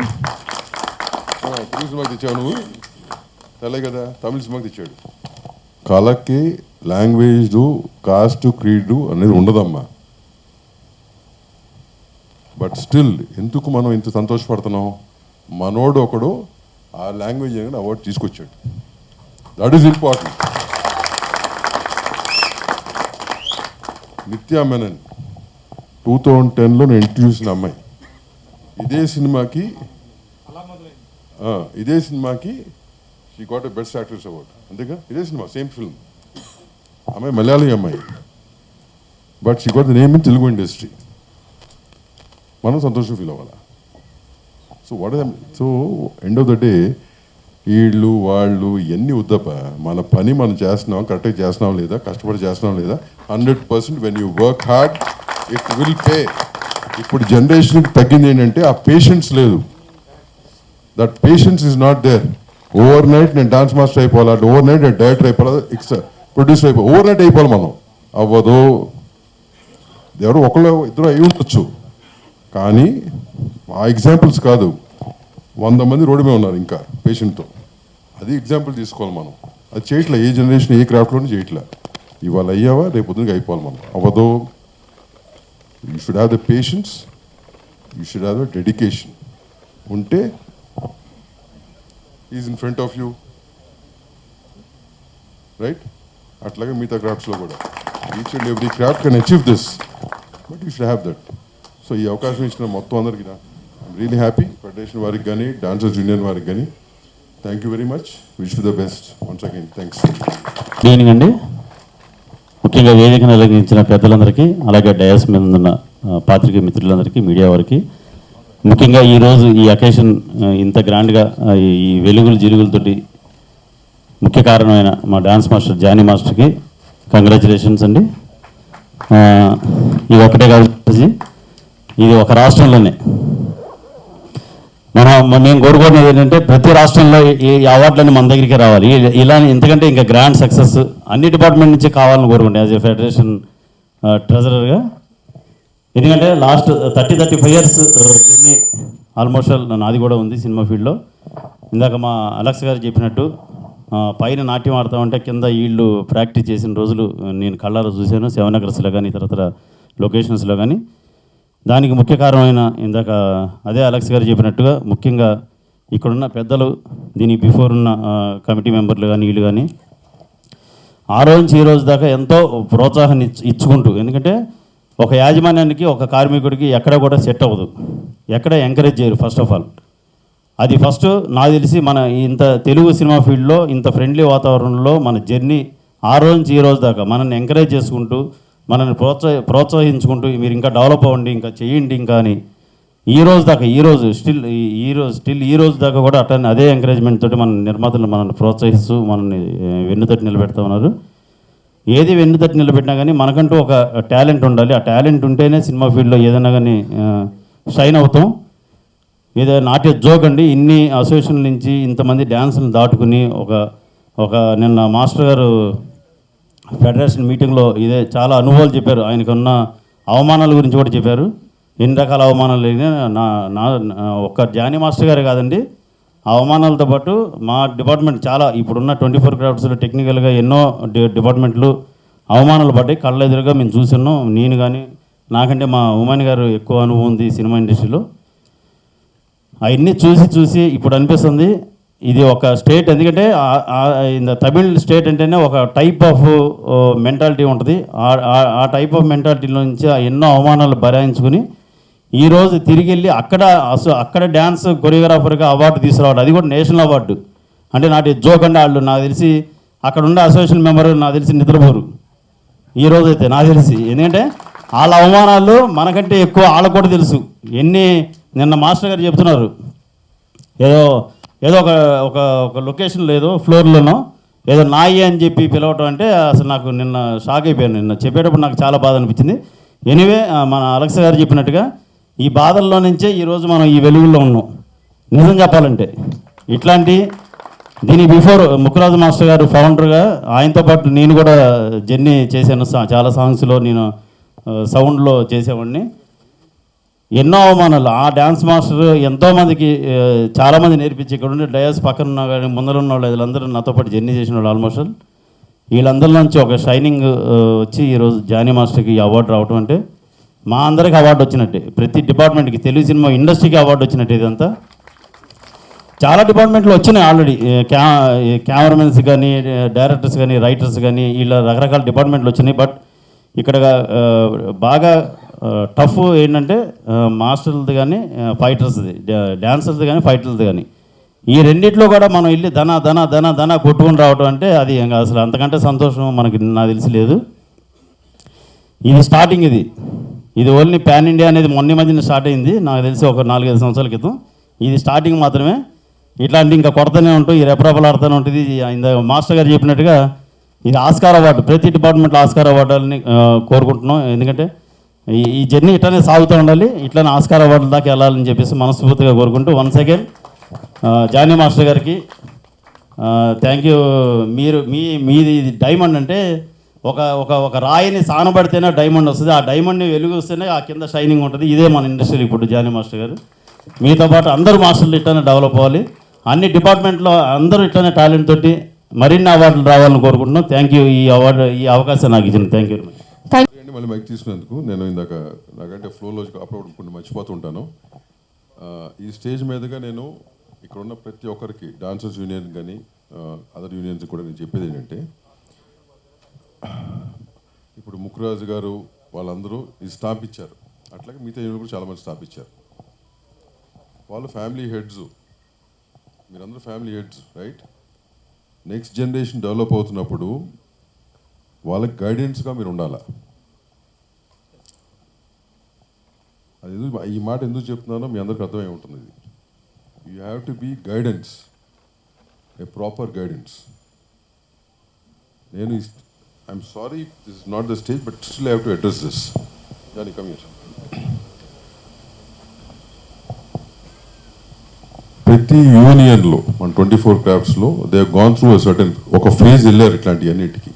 తెలుగు సినిమాకి తెచ్చావు నువ్వు, తెలే కదా, తమిళ సినిమాకి తెచ్చాడు. కళకి లాంగ్వేజ్, కాస్ట్, క్రీడు అనేది ఉండదమ్మా. బట్ స్టిల్ ఎందుకు మనం ఇంత సంతోషపడుతున్నాం, మనోడు ఒకడు ఆ లాంగ్వేజ్ అవార్డు తీసుకొచ్చాడు. That is important. Nithya Menen 2010లో నేను ఇంట్రడ్యూస్ చేసిన అమ్మాయి. ఇదే సినిమాకి she got a best actress award. అంతేగా, ఇదే సినిమా, సేమ్ ఫిల్మ్. అమ్మాయి మలయాళీ అమ్మాయి, but she got the name in Telugu industry. మనం సంతోషం ఫీల్ అవ్వాలా. So end of the day వీళ్ళు వాళ్ళు ఇవన్నీ వద్దప్ప. మన పని మనం చేస్తున్నాం, కరెక్ట్గా చేస్తున్నాం లేదా, కష్టపడి చేస్తున్నాం లేదా, 100% when you work hard it will pay. ఇప్పుడు జనరేషన్కి తగ్గింది ఏంటంటే ఆ పేషెన్స్ లేదు. That patience is not there. Overnight నేను డాన్స్ మాస్టర్ అయిపోవాలి, ఓవర్ నైట్ నేను డైరెక్టర్ అయిపోవాలి, ప్రొడ్యూసర్ అయిపోవాలి, ఓవర్ నైట్ అయిపోవాలి. మనం అవ్వదు. ఎవరు ఒకళ్ళు ఇద్దరు అయి ఉండొచ్చు, కానీ ఆ ఎగ్జాంపుల్స్ కాదు. 100 మంది రోడ్డు మీద ఉన్నారు ఇంకా పేషెంట్తో. అది ఎగ్జాంపుల్ తీసుకోవాలి మనం. అది చేయట్లే, ఏ జనరేషన్ ఏ క్రాఫ్ట్లోనే చేయట్లే. ఇవాళ అయ్యావా రేపు పొద్దునకి అయిపోవాలి మనం. అవ్వదు. You should have the patience, you should have the dedication. ఉంటే is in front of you, right? అట్లాగే మిగతా క్రాఫ్ట్స్లో కూడా each and every craft can achieve this, but you should have that. So ఈ అవకాశం ఇచ్చిన మొత్తం అందరికీ ఐఎమ్ రియలీ హ్యాపీ. ఫెడరేషన్ వారికి కానీ, డాన్సర్స్ యూనియన్ వారికి కానీ thank you very much. Wish the best once again. Thanks. Cleaning అండి. ముఖ్యంగా వేదికను అలంకరించిన పెద్దలందరికీ, అలాగే డయాస్ మీద ఉన్న పాత్రికేయ మిత్రులందరికీ, మీడియా వారికి, ముఖ్యంగా ఈరోజు ఈ అకేషన్ ఇంత గ్రాండ్గా ఈ వెలుగులు జిలుగులతోటి ముఖ్య కారణమైన మా డాన్స్ మాస్టర్ జానీ మాస్టర్కి కంగ్రాచులేషన్స్ అండి. ఇది ఒకటే కాదు, ఇది ఒక రాష్ట్రంలోనే మేము కోరుకునేది ఏంటంటే ప్రతి రాష్ట్రంలో ఈ అవార్డులన్నీ మన దగ్గరికి రావాలి. ఇలా ఎందుకంటే ఇంకా గ్రాండ్ సక్సెస్ అన్ని డిపార్ట్మెంట్ నుంచి కావాలని కోరుకుంటే యాజ్ ఏ ఫెడరేషన్ ట్రెజరర్గా. ఎందుకంటే లాస్ట్ 35 ఇయర్స్ జర్నీ ఆల్మోస్ట్ నాది కూడా ఉంది సినిమా ఫీల్డ్లో. ఇందాక మా అలెక్స్ గారు చెప్పినట్టు పైన నాట్యం ఆడతామంటే కింద వీళ్ళు ప్రాక్టీస్ చేసిన రోజులు నేను కళ్ళారా చూశాను, సెవెనగర్స్లో కానీ ఇతరతర లొకేషన్స్లో కానీ. దానికి ముఖ్య కారణమైన ఇందాక అదే అలెక్స్ గారు చెప్పినట్టుగా ముఖ్యంగా ఇక్కడున్న పెద్దలు, దీనికి బిఫోర్ ఉన్న కమిటీ మెంబర్లు కానీ వీళ్ళు కానీ ఆ రోజు నుంచి ఈ రోజు దాకా ఎంతో ప్రోత్సాహాన్ని ఇచ్చుకుంటూ, ఎందుకంటే ఒక యాజమాన్యానికి ఒక కార్మికుడికి ఎక్కడ కూడా సెట్ అవ్వదు, ఎక్కడ ఎంకరేజ్ చేయరు. ఫస్ట్ ఆఫ్ ఆల్ అది ఫస్ట్ నాకు తెలిసి మన ఇంత తెలుగు సినిమా ఫీల్డ్లో ఇంత ఫ్రెండ్లీ వాతావరణంలో మన జర్నీ ఆ రోజు నుంచి ఈ రోజు దాకా మనల్ని ఎంకరేజ్ చేసుకుంటూ మనల్ని ప్రోత్సహించుకుంటూ మీరు ఇంకా డెవలప్ అవ్వండి, ఇంకా చేయండి ఇంకా అని ఈ రోజు దాకా ఈ రోజు దాకా కూడా అట్లా అదే ఎంకరేజ్మెంట్ తోటి మన నిర్మాతలు మనల్ని ప్రోత్సహిస్తూ మనల్ని వెన్నుతట్టి నిలబెడతా ఉన్నారు. ఏది వెన్నుతట్టి నిలబెట్టినా కానీ మనకంటూ ఒక టాలెంట్ ఉండాలి. ఆ టాలెంట్ ఉంటేనే సినిమా ఫీల్డ్లో ఏదైనా కానీ షైన్ అవుతాం. ఏదో నాట్య జోక్ అండి, ఇన్ని అసోసియేషన్ల నుంచి ఇంతమంది డ్యాన్సులను దాటుకుని ఒక నిన్న మాస్టర్ గారు ఫెడరేషన్ మీటింగ్లో ఇదే చాలా అనుభవాలు చెప్పారు. ఆయనకున్న అవమానాల గురించి కూడా చెప్పారు. ఎన్ని రకాల అవమానాలు అయినా ఒక్క జానీ మాస్టర్ గారే కాదండి, ఆ అవమానాలతో పాటు మా డిపార్ట్మెంట్ చాలా ఇప్పుడున్న 24 క్రాఫ్ట్స్లో టెక్నికల్గా ఎన్నో డిపార్ట్మెంట్లు అవమానాలు పడ్డాయి. కళ్ళ ఎదురుగా మేము చూస్తున్నాం. నేను కానీ నాకంటే మా ఉమాని గారు ఎక్కువ అనుభవం ఉంది సినిమా ఇండస్ట్రీలో. అవన్నీ చూసి ఇప్పుడు అనిపిస్తుంది ఇది ఒక స్టేట్, ఎందుకంటే తమిళ్ స్టేట్ అంటేనే ఒక టైప్ ఆఫ్ మెంటాలిటీ ఉంటుంది. ఆ టైప్ ఆఫ్ మెంటాలిటీలో నుంచి ఎన్నో అవమానాలు భరాయించుకుని ఈరోజు తిరిగి వెళ్ళి అక్కడ డ్యాన్స్ కొరియోగ్రాఫర్గా అవార్డు తీసుకురావడం, అది కూడా నేషనల్ అవార్డు. అంటే నాటి జోక్ అంటే వాళ్ళు నాకు తెలిసి అక్కడ ఉండే అసోసియేషన్ మెంబర్ నాకు తెలిసి నిద్రపోరు ఈరోజు అయితే నాకు తెలిసి. ఎందుకంటే వాళ్ళ అవమానాలు మనకంటే ఎక్కువ వాళ్ళకు కూడా తెలుసు. నిన్న మాస్టర్ గారు చెప్తున్నారు ఏదో ఒక లొకేషన్లో ఏదో ఫ్లోర్లోనో ఏదో నాయి అని చెప్పి పిలవటం అంటే అసలు నాకు నిన్న షాక్ అయిపోయాను. నిన్న చెప్పేటప్పుడు నాకు చాలా బాధ అనిపించింది. ఎనీవే మన అలెక్సా గారు చెప్పినట్టుగా ఈ బాధల్లో నుంచే ఈరోజు మనం ఈ వెలుగుల్లో ఉన్నాం. నిజం చెప్పాలంటే దీని బిఫోర్ ముక్కురాజు మాస్టర్ గారు ఫౌండర్గా ఆయనతో పాటు నేను కూడా జర్నీ చేశాను. చాలా సాంగ్స్లో నేను సౌండ్లో చేసేవాడిని. ఎన్నో అవమానాలు ఆ డ్యాన్స్ మాస్టర్ ఎంతోమందికి చాలామంది నేర్పించి ఇక్కడ ఉండే డయాస్ పక్కన ఉన్న కానీ ముందర ఉన్న వాళ్ళు వీళ్ళందరూ నాతో పాటు జర్నీ చేసిన వాళ్ళు ఆల్మోస్ట్ వీళ్ళందరి నుంచి ఒక షైనింగ్ వచ్చి ఈరోజు జానీ మాస్టర్కి ఈ అవార్డు రావటం అంటే మా అందరికి అవార్డు వచ్చినట్టే. ప్రతి డిపార్ట్మెంట్కి తెలుగు సినిమా ఇండస్ట్రీకి అవార్డు వచ్చినట్టు. ఇదంతా చాలా డిపార్ట్మెంట్లు వచ్చినాయి ఆల్రెడీ. కెమెరామెన్స్ కానీ డైరెక్టర్స్ కానీ రైటర్స్ కానీ ఇలా రకరకాల డిపార్ట్మెంట్లు వచ్చినాయి. బట్ ఇక్కడ బాగా టఫ్ ఏంటంటే మాస్టర్లది కానీ ఫైటర్స్ది, డ్యాన్సర్ది కానీ ఫైటర్స్ది కానీ ఈ రెండిట్లో కూడా మనం వెళ్ళి ధన కొట్టుకుని రావటం అంటే అది ఇంకా అసలు అంతకంటే సంతోషం మనకి నాకు తెలిసి లేదు. ఇది స్టార్టింగ్. ఇది ఓన్లీ పాన్ ఇండియా అనేది మొన్న మధ్యన స్టార్ట్ అయింది నాకు తెలిసి ఒక 4-5 సంవత్సరాల క్రితం. ఇది స్టార్టింగ్ మాత్రమే. ఇట్లాంటి ఇంకా కొడతానే ఉంటాయి, ఈ రెపరెపలు ఆడుతూనే ఉంటుంది. మాస్టర్ గారు చెప్పినట్టుగా ఇది ఆస్కార్ అవార్డు, ప్రతి డిపార్ట్మెంట్లో ఆస్కార్ అవార్డులని కోరుకుంటున్నాం. ఎందుకంటే ఈ జర్నీ ఇట్లానే సాగుతూ ఉండాలి, ఇట్లానే ఆస్కార్ అవార్డుల దాకా వెళ్ళాలని చెప్పేసి మనస్ఫూర్తిగా కోరుకుంటూ వన్స్ అగైన్ జానీ మాస్టర్ గారికి థ్యాంక్ యూ. మీది డైమండ్ అంటే ఒక రాయిని సానబడితేనే డైమండ్ వస్తుంది. ఆ డైమండ్ని వెలుగు వస్తేనే ఆ కింద షైనింగ్ ఉంటుంది. ఇదే మన ఇండస్ట్రీలో ఇప్పుడు జానీ మాస్టర్ గారు. మీతో పాటు అందరూ మాస్టర్లు ఇట్లానే డెవలప్ అవ్వాలి. అన్ని డిపార్ట్మెంట్లో అందరూ ఇట్లానే టాలెంట్ తోటి మరిన్ని అవార్డులు రావాలని కోరుకుంటున్నాం. థ్యాంక్ యూ ఈ అవకాశం నాకు ఇచ్చింది. Thank you very much. మళ్ళీ మైక్ తీసుకున్నందుకు నేను ఇందాక నాకంటే ఫ్లోలో అప్పుడప్పుడు కొన్ని మర్చిపోతూ ఉంటాను. ఈ స్టేజ్ మీదుగా నేను ఇక్కడ ఉన్న ప్రతి ఒక్కరికి డాన్సర్స్ యూనియన్ కానీ అదర్ యూనియన్స్ కూడా నేను చెప్పేది ఏంటంటే ఇప్పుడు ముక్కురాజు గారు వాళ్ళందరూ ఇది స్థాపించారు. అట్లాగే మిగతా యూనియన్ కూడా చాలామంది స్థాపించారు. వాళ్ళు ఫ్యామిలీ హెడ్స్, మీరందరూ family heads right. Next generation develop అవుతున్నప్పుడు వాళ్ళకి గైడెన్స్గా మీరు ఉండాలా. అది ఈ మాట ఎందుకు చెప్తున్నానో మీ అందరికి అర్థమై ఉంటుంది. ఇది you have to be guidance, a proper guidance. నేను I'm sorry this is not the stage but still have to address this. Jani come here. ప్రతి యూనియన్లో మన 24 క్రాఫ్ట్స్లో దే హావ్ గాన్ త్రూ ఒక ఫేజ్ వెళ్ళారు ఇట్లాంటి అన్నిటికీ.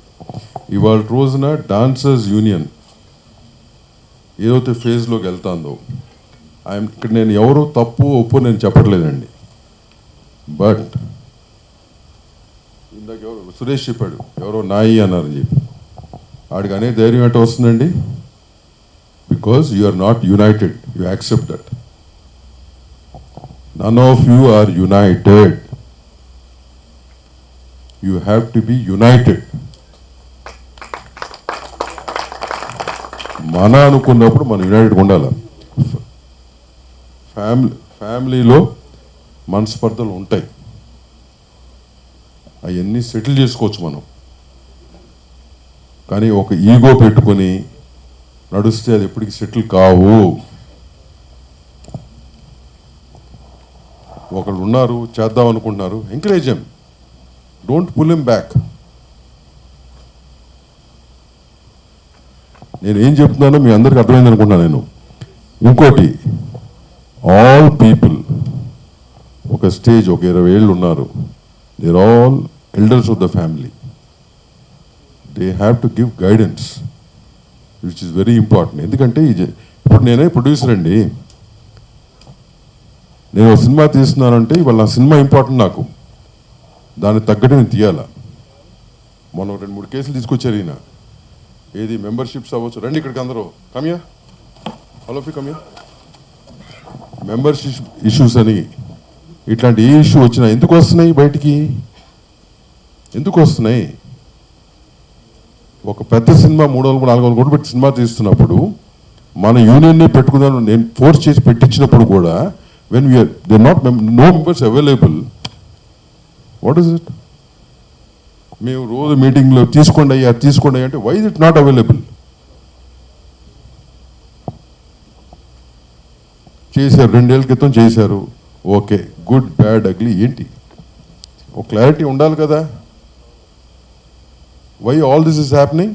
ఇవాళ రోజున డాన్సర్స్ యూనియన్ ఏదైతే ఫేజ్లోకి వెళ్తాందో ఇక్కడ నేను ఎవరో తప్పు ఒప్పు నేను చెప్పట్లేదండి. బట్ ఇందాక సురేష్ చెప్పాడు ఎవరో నాయి అన్నారని చెప్పి. ఆడికి అనే ధైర్యం ఎట్లా వస్తుందండి? Because you are not united. You accept that. None of you are united. You have to be united. మన అనుకున్నప్పుడు మనం యునైటెడ్గా ఉండాలి. ఫ్యామిలీలో మనస్పర్ధలు ఉంటాయి, అవన్నీ సెటిల్ చేసుకోవచ్చు మనం. కానీ ఒక ఈగో పెట్టుకొని నడుస్తే అది ఎప్పటికీ సెటిల్ కావు. ఒకళ్ళు ఉన్నారు చేద్దాం అనుకుంటున్నారు, encourage them, don't pull him back. నేను ఏం చెప్తున్నానో మీ అందరికి అర్థమైంది అనుకుంటున్నాను నేను. ఇంకోటి, ఆల్ పీపుల్ ఒక స్టేజ్, ఒక 20 ఏళ్ళు ఉన్నారు, they're all elders of the family. They have to give guidance which is very important. ఎందుకంటే ఇప్పుడు నేనే ప్రొడ్యూసర్ అండి, నేను ఒక సినిమా తీస్తున్నానంటే ఇవాళ నా సినిమా ఇంపార్టెంట్ నాకు, దానికి తగ్గట్టు నేను తీయాలా. మనం 2-3 కేసులు తీసుకొచ్చారు ఈయన, ఏది మెంబర్షిప్స్ అవ్వచ్చు. రండి ఇక్కడికి అందరూ, come here, hello fee come here. Membership issues అని ఇట్లాంటి ఏ ఇష్యూ వచ్చినా ఎందుకు వస్తున్నాయి బయటికి? ఎందుకు వస్తున్నాయి? ఒక పెద్ద సినిమా 300-400 కోట్లు పెట్టి సినిమా తీస్తున్నప్పుడు మన యూనియన్ని పెట్టుకుందాం నేను ఫోర్స్ చేసి పెట్టించినప్పుడు కూడా when we are they're not no members available, what is it? మేము రోజు మీటింగ్లో తీసుకోండి అయ్యా అంటే why is it not available? చేశారు 2 ఏళ్ళ క్రితం చేశారు, ఓకే, గుడ్ బ్యాడ్ అగ్లీ ఏంటి ఒక క్లారిటీ ఉండాలి కదా. Why all this is happening?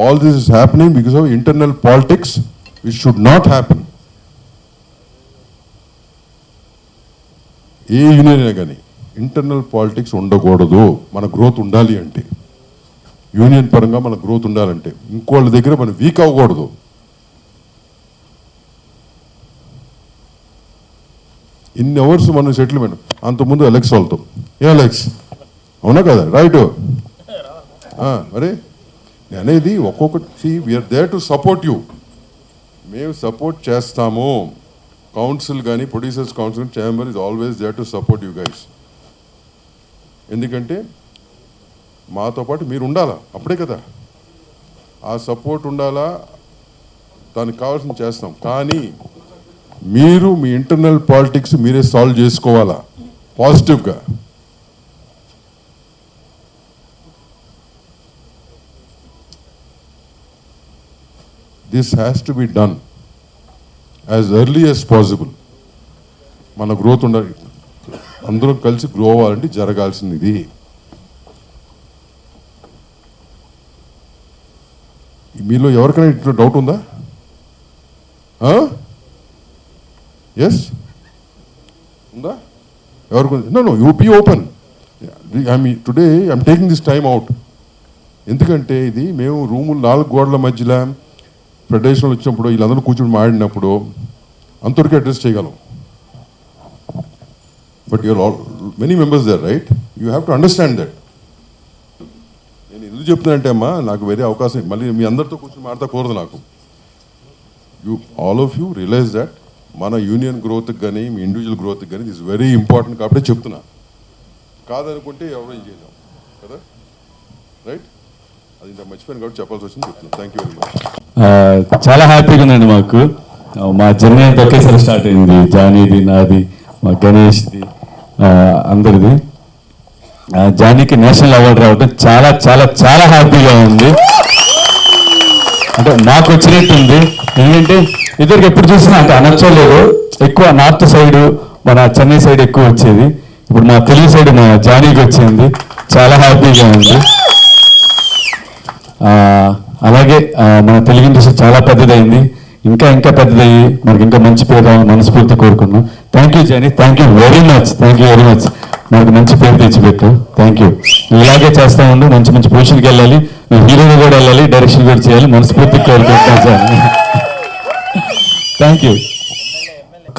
All this is happening because of internal politics which should not happen. A union అయినా కానీ ఇంటర్నల్ పాలిటిక్స్ ఉండకూడదు. మన గ్రోత్ ఉండాలి అంటే, యూనియన్ పరంగా మన గ్రోత్ ఉండాలంటే ఇంకోళ్ళ దగ్గర మనం వీక్ అవ్వకూడదు. ఇన్ని అవర్స్ మనం సెటిల్మెంట్, అంతకుముందు అలెక్స్ వాళ్ళతో, ఏ అలెక్స్ అవునా కదా, రైట్? మరి నేను అనేది ఒక్కొక్కటి, we're there to support you, మేము సపోర్ట్ చేస్తాము. కౌన్సిల్ కానీ producers council chamber is always there to support you guys. ఎందుకంటే మాతో పాటు మీరు ఉండాలా, అప్పుడే కదా ఆ సపోర్ట్ ఉండాలా, దానికి కావాల్సింది చేస్తాం. కానీ మీరు మీ ఇంటర్నల్ పాలిటిక్స్ మీరే సాల్వ్ చేసుకోవాలా పాజిటివ్గా. This has to be done as early as possible. మన గ్రోత్ ఉండాలి, అందరం కలిసి గ్రో అవ్వాలంటే జరగాల్సింది ఇది. మీలో ఎవరికైనా ఇట్లా డౌట్ ఉందా? ఎస్ ఉందా? ఎవరికి? No you be open. Today I'm taking this time out. ఎందుకంటే ఇది మేము రూములు 4 గోడల మధ్యలో ఫెడరేషన్లో వచ్చినప్పుడు వీళ్ళందరూ కూర్చొని మాడినప్పుడు అంతవరకు అడ్రస్ చేయగలం. But you're all many members there, right? You have to understand that. నేను ఎందుకు చెప్తున్నానంటే అమ్మా, నాకు వేరే అవకాశం మళ్ళీ మీ అందరితో కూర్చొని మాడతా కూడదు నాకు. All of you realize that మన యూనియన్ గ్రోత్కి కానీ మీ ఇండివిజువల్ గ్రోత్కి కానీ దిస్ వెరీ ఇంపార్టెంట్ కాబట్టి చెప్తున్నా. కాదనుకుంటే ఎవరో చేయలేం కదా, రైట్? అది ఇంత మర్చిపోయాను కాబట్టి చెప్పాల్సి వచ్చింది, చెప్తున్నాను. Thank you very much. చాలా హ్యాపీగా ఉందండి మాకు. మా జర్నీ అంతా ఒకేసారి స్టార్ట్ అయింది. జానీది, నాది, మా గణేష్ది, అందరిది. జానీకి నేషనల్ అవార్డు రావడం చాలా చాలా చాలా హ్యాపీగా ఉంది. అంటే మాకు వచ్చినట్టుంది. ఎందుకంటే ఇద్దరికి ఎప్పుడు చూసినా అంటే అనొచ్చలేదు, ఎక్కువ నార్త్ సైడ్ మన చెన్నై సైడ్ ఎక్కువ వచ్చేది. ఇప్పుడు మా తెలుగు సైడ్ మా జానీకి వచ్చింది. చాలా హ్యాపీగా ఉంది. అలాగే మన తెలుగు ఇండస్ట్రీ చాలా పెద్దదైంది, ఇంకా ఇంకా పెద్దదయ్యి మనకి ఇంకా మంచి పేరు మనస్ఫూర్తి కోరుకున్నాం. Thank you Jani, thank you very much, thank you very much. మనకు మంచి పేరు తెచ్చిపెట్టు. Thank you. ఇలాగే చేస్తూ ఉండు, మంచి మంచి పొజిషన్కి వెళ్ళాలి, హీరోగా కూడా వెళ్ళాలి, డైరెక్షన్ కూడా చేయాలి, మనస్ఫూర్తి కోరుకుంటున్నాను జానీ. Thank you.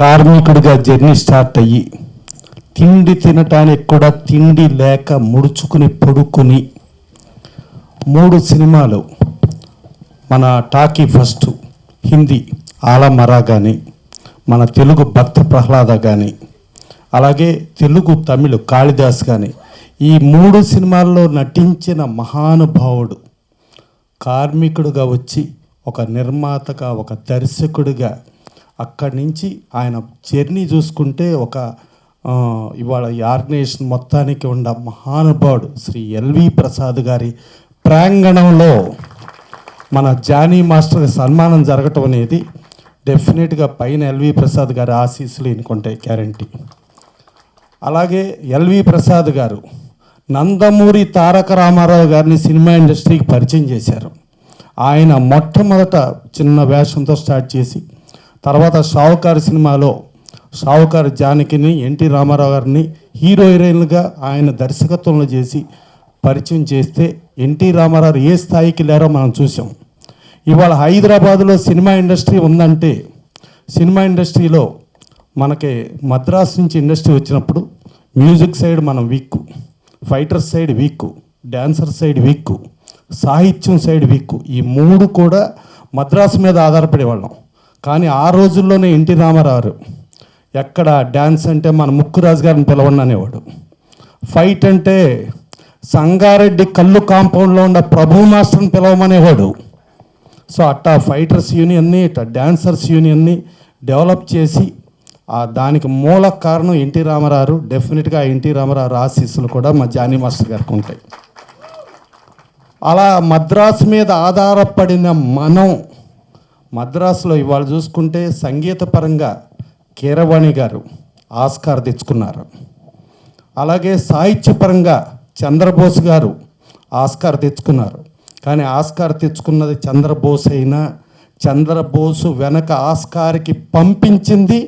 కార్మికుడిగా జర్నీ స్టార్ట్ అయ్యి తిండి తినటానికి కూడా తిండి లేక ముడుచుకుని పడుకుని 3 సినిమాలు, మన టాకీ ఫస్ట్ హిందీ ఆలమరా కానీ, మన తెలుగు భక్త ప్రహ్లాద కానీ, అలాగే తెలుగు తమిళ కాళిదాస్ కానీ, ఈ 3 సినిమాల్లో నటించిన మహానుభావుడు కార్మికుడిగా వచ్చి ఒక నిర్మాతగా, ఒక దర్శకుడిగా, అక్కడి నుంచి ఆయన జర్నీ చూసుకుంటే ఒక ఇవాళ ఈ ఆర్గనైజేషన్ మొత్తానికి ఉన్న మహానుభావుడు శ్రీ ఎల్వి ప్రసాద్ గారి ప్రాంగణంలో మన జానీ మాస్టర్కి సన్మానం జరగటం అనేది డెఫినెట్గా పైన ఎల్వి ప్రసాద్ గారి ఆశీస్సులు ఎన్నుకుంటాయి గ్యారంటీ. అలాగే ఎల్వి ప్రసాద్ గారు నందమూరి తారక రామారావు గారిని సినిమా ఇండస్ట్రీకి పరిచయం చేశారు. ఆయన మొట్టమొదట చిన్న వేషంతో స్టార్ట్ చేసి తర్వాత షావుకారు సినిమాలో షావుకారు జానకిని ఎన్టీ రామారావు గారిని హీరో హీరోయిన్లుగా ఆయన దర్శకత్వంలో చేసి పరిచయం చేస్తే ఎన్టీ రామారావు ఏ స్థాయికి లేరో మనం చూసాం. ఇవాళ హైదరాబాదులో సినిమా ఇండస్ట్రీ ఉందంటే సినిమా ఇండస్ట్రీలో మనకి మద్రాస్ నుంచి ఇండస్ట్రీ వచ్చినప్పుడు మ్యూజిక్ సైడ్ మనం week, fighter side week, dancer side week, సాహిత్యం సైడ్ వీక్. ఈ మూడు కూడా మద్రాసు మీద ఆధారపడేవాళ్ళం. కానీ ఆ రోజుల్లోనే ఎన్టీ రామారావు ఎక్కడ డ్యాన్స్ అంటే మన ముక్కురాజు గారిని పిలవండి అనేవాడు, ఫైట్ అంటే సంగారెడ్డి కళ్ళు కాంపౌండ్లో ఉన్న ప్రభు మాస్టర్ని పిలవమనేవాడు. సో అట్టా ఫైటర్స్ యూనియన్ని ఇట్లా డ్యాన్సర్స్ యూనియన్ని డెవలప్ చేసి దానికి మూల కారణం ఎన్టీ రామారావు. డెఫినెట్గా ఎన్టీ రామారావు ఆశీస్సులు కూడా మా జానీ మాస్టర్ గారికి ఉంటాయి. అలా మద్రాసు మీద ఆధారపడిన మనం మద్రాసులో ఇవాళ చూసుకుంటే సంగీతపరంగా కీరవాణి గారు ఆస్కార్ తెచ్చుకున్నారు. అలాగే సాహిత్యపరంగా చంద్రబోస్ గారు ఆస్కార్ తెచ్చుకున్నారు. కానీ ఆస్కార్ తెచ్చుకున్నది చంద్రబోస్ అయినా చంద్రబోసు వెనక ఆస్కార్కి పంపించింది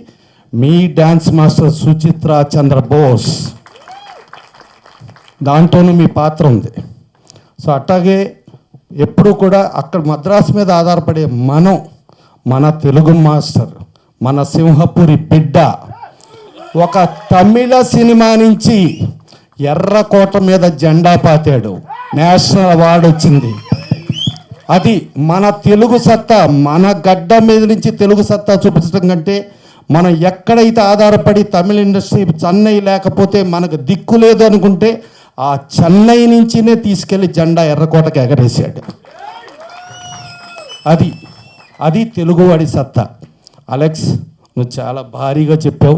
మీ డ్యాన్స్ మాస్టర్ సుచిత్ర చంద్రబోస్. దాంట్లోనూ మీ పాత్ర ఉంది. సో అట్లాగే ఎప్పుడు కూడా అక్కడ మద్రాసు మీద ఆధారపడే మన తెలుగు మాస్టర్, మన సింహపురి బిడ్డ ఒక తమిళ సినిమా నుంచి ఎర్రకోట మీద జెండా పాతాడు, నేషనల్ అవార్డు వచ్చింది. అది మన తెలుగు సత్తా, మన గడ్డ మీద నుంచి తెలుగు సత్తా చూపించడం కంటే మనం ఎక్కడైతే ఆధారపడి తమిళ ఇండస్ట్రీ చెన్నై లేకపోతే మనకు దిక్కు లేదు అనుకుంటే ఆ చెన్నై నుంచినే తీసుకెళ్ళి జెండా ఎర్రకోటకి ఎగరేసాడు. అది తెలుగువాడి సత్తా. అలెక్స్, నువ్వు చాలా భారీగా చెప్పావు.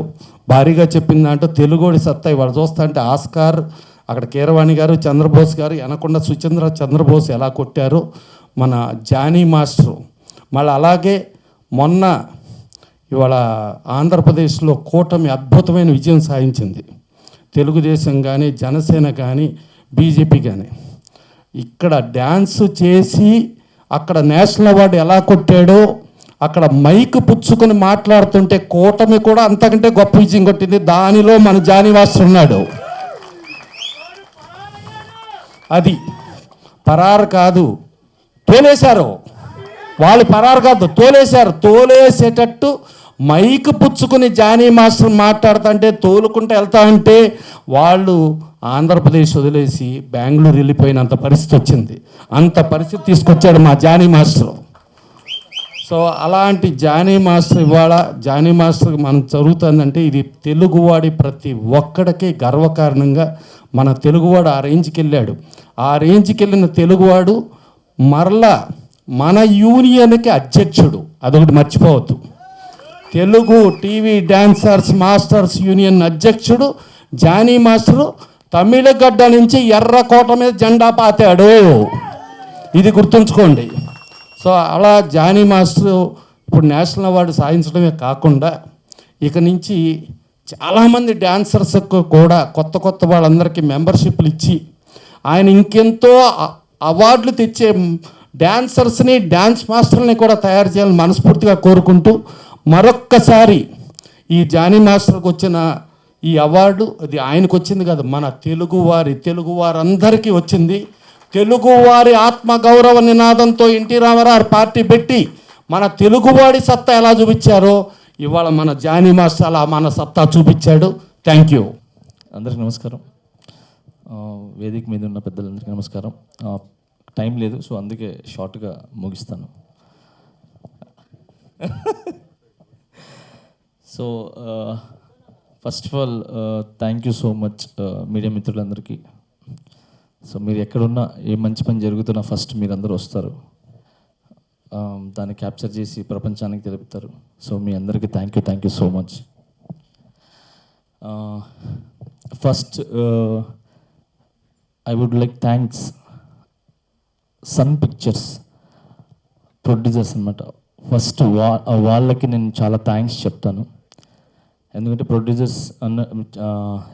భారీగా చెప్పిన దాంట్లో తెలుగువాడి సత్తా ఇవాళ చూస్తా అంటే ఆస్కార్, అక్కడ కీరవాణి గారు, చంద్రబోస్ గారు, అనకుండా సుచంద్ర చంద్రబోస్ ఎలా కొట్టారో మన జానీ మాస్టరు. మళ్ళీ అలాగే మొన్న ఇవాళ ఆంధ్రప్రదేశ్లో కూటమి అద్భుతమైన విజయం సాధించింది. తెలుగుదేశం కానీ, జనసేన కానీ, బీజేపీ కానీ. ఇక్కడ డ్యాన్స్ చేసి అక్కడ నేషనల్ అవార్డు ఎలా కొట్టాడో అక్కడ మైక్ పుచ్చుకొని మాట్లాడుతుంటే కూటమి కూడా అంతకంటే గొప్ప విజయం కొట్టింది. దానిలో మన జానీ మాస్టర్ ఉన్నాడు. అది పరారు కాదు, తోలేశారు వాళ్ళు. పరారు కాదు, తోలేశారు. తోలేసేటట్టు మైక్ పుచ్చుకుని జానీ మాస్టర్ మాట్లాడుతుంటే తోలుకుంటూ వెళ్తా ఉంటే వాళ్ళు ఆంధ్రప్రదేశ్ వదిలేసి బెంగళూరు వెళ్ళిపోయినంత పరిస్థితి వచ్చింది. అంత పరిస్థితి తీసుకొచ్చాడు మా జానీ మాస్టర్. సో అలాంటి జానీ మాస్టర్ ఇవాళ జానీ మాస్టర్ మనం చదువుతుందంటే ఇది తెలుగువాడి ప్రతి ఒక్కడికి గర్వకారణంగా మన తెలుగువాడు ఆ రేంజ్కి వెళ్ళాడు. ఆ రేంజ్కి వెళ్ళిన తెలుగువాడు మరలా మన యూనియన్కి అధ్యక్షుడు. అదొకటి మర్చిపోవద్దు. Telugu TV dancers masters union అధ్యక్షుడు జానీ మాస్టరు తమిళగడ్డ నుంచి ఎర్రకోట మీద జెండా పాతాడు. ఇది గుర్తుంచుకోండి. సో అలా జానీ మాస్టర్ ఇప్పుడు నేషనల్ అవార్డు సాధించడమే కాకుండా ఇక నుంచి చాలామంది డాన్సర్స్కు కూడా కొత్త వాళ్ళందరికీ మెంబర్షిప్లు ఇచ్చి ఆయన ఇంకెంతో అవార్డులు తెచ్చే డాన్సర్స్ని, డ్యాన్స్ మాస్టర్ని కూడా తయారు చేయాలని మనస్ఫూర్తిగా కోరుకుంటూ మరొక్కసారి ఈ జానీ మాస్టర్కి వచ్చిన ఈ అవార్డు అది ఆయనకు వచ్చింది కాదు, మన తెలుగువారందరికీ వచ్చింది. తెలుగువారి ఆత్మగౌరవ నినాదంతో ఎన్టీ రామారావు పార్టీ పెట్టి మన తెలుగువాడి సత్తా ఎలా చూపించారో ఇవాళ మన జానీ మాస్టర్ అలా మన సత్తా చూపించాడు. Thank you. అందరికీ నమస్కారం. వేదిక మీద ఉన్న పెద్దలందరికీ నమస్కారం. టైం లేదు, సో అందుకే షార్ట్గా ముగిస్తాను. So first of all thank you so much media మిత్రులందరికీ. సో మీరు ఎక్కడున్నా ఏ మంచి పని జరుగుతున్నా ఫస్ట్ మీరందరూ వస్తారు, దాన్ని క్యాప్చర్ చేసి ప్రపంచానికి తెలుపుతారు. సో మీ అందరికీ thank you so much. First I would like thanks Sun Pictures producers అనమాట. ఫస్ట్ వాళ్ళకి నేను చాలా థ్యాంక్స్ చెప్తాను. ఎందుకంటే ప్రొడ్యూసర్స్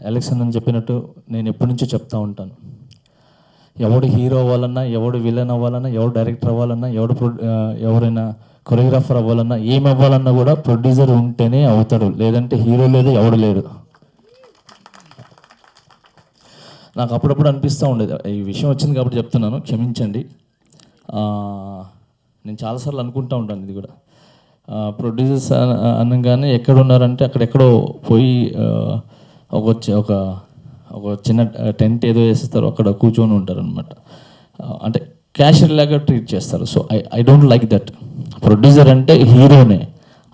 ఎలక్షన్ అని చెప్పినట్టు నేను ఎప్పటి నుంచో చెప్తా ఉంటాను, ఎవడు హీరో అవ్వాలన్నా, ఎవడు విలన్ అవ్వాలన్నా, ఎవడు డైరెక్టర్ అవ్వాలన్నా, ఎవరైనా కొరియోగ్రాఫర్ అవ్వాలన్నా, ఏం అవ్వాలన్నా కూడా ప్రొడ్యూసర్ ఉంటేనే అవుతాడు, లేదంటే హీరో లేదు, ఎవడు లేడు. నాకు అప్పుడప్పుడు అనిపిస్తూ ఉండేది. ఈ విషయం వచ్చింది కాబట్టి చెప్తున్నాను, క్షమించండి. నేను చాలాసార్లు అనుకుంటూ ఉంటాను ఇది కూడా. ప్రొడ్యూసర్స్ అనగానే ఎక్కడున్నారంటే అక్కడెక్కడో పోయి ఒక చిన్న టెంట్ ఏదో వేసేస్తారు, అక్కడ కూర్చొని ఉంటారు అనమాట. అంటే క్యాషియర్ లాగా ట్రీట్ చేస్తారు. So I don't like that. Producer అంటే హీరోనే,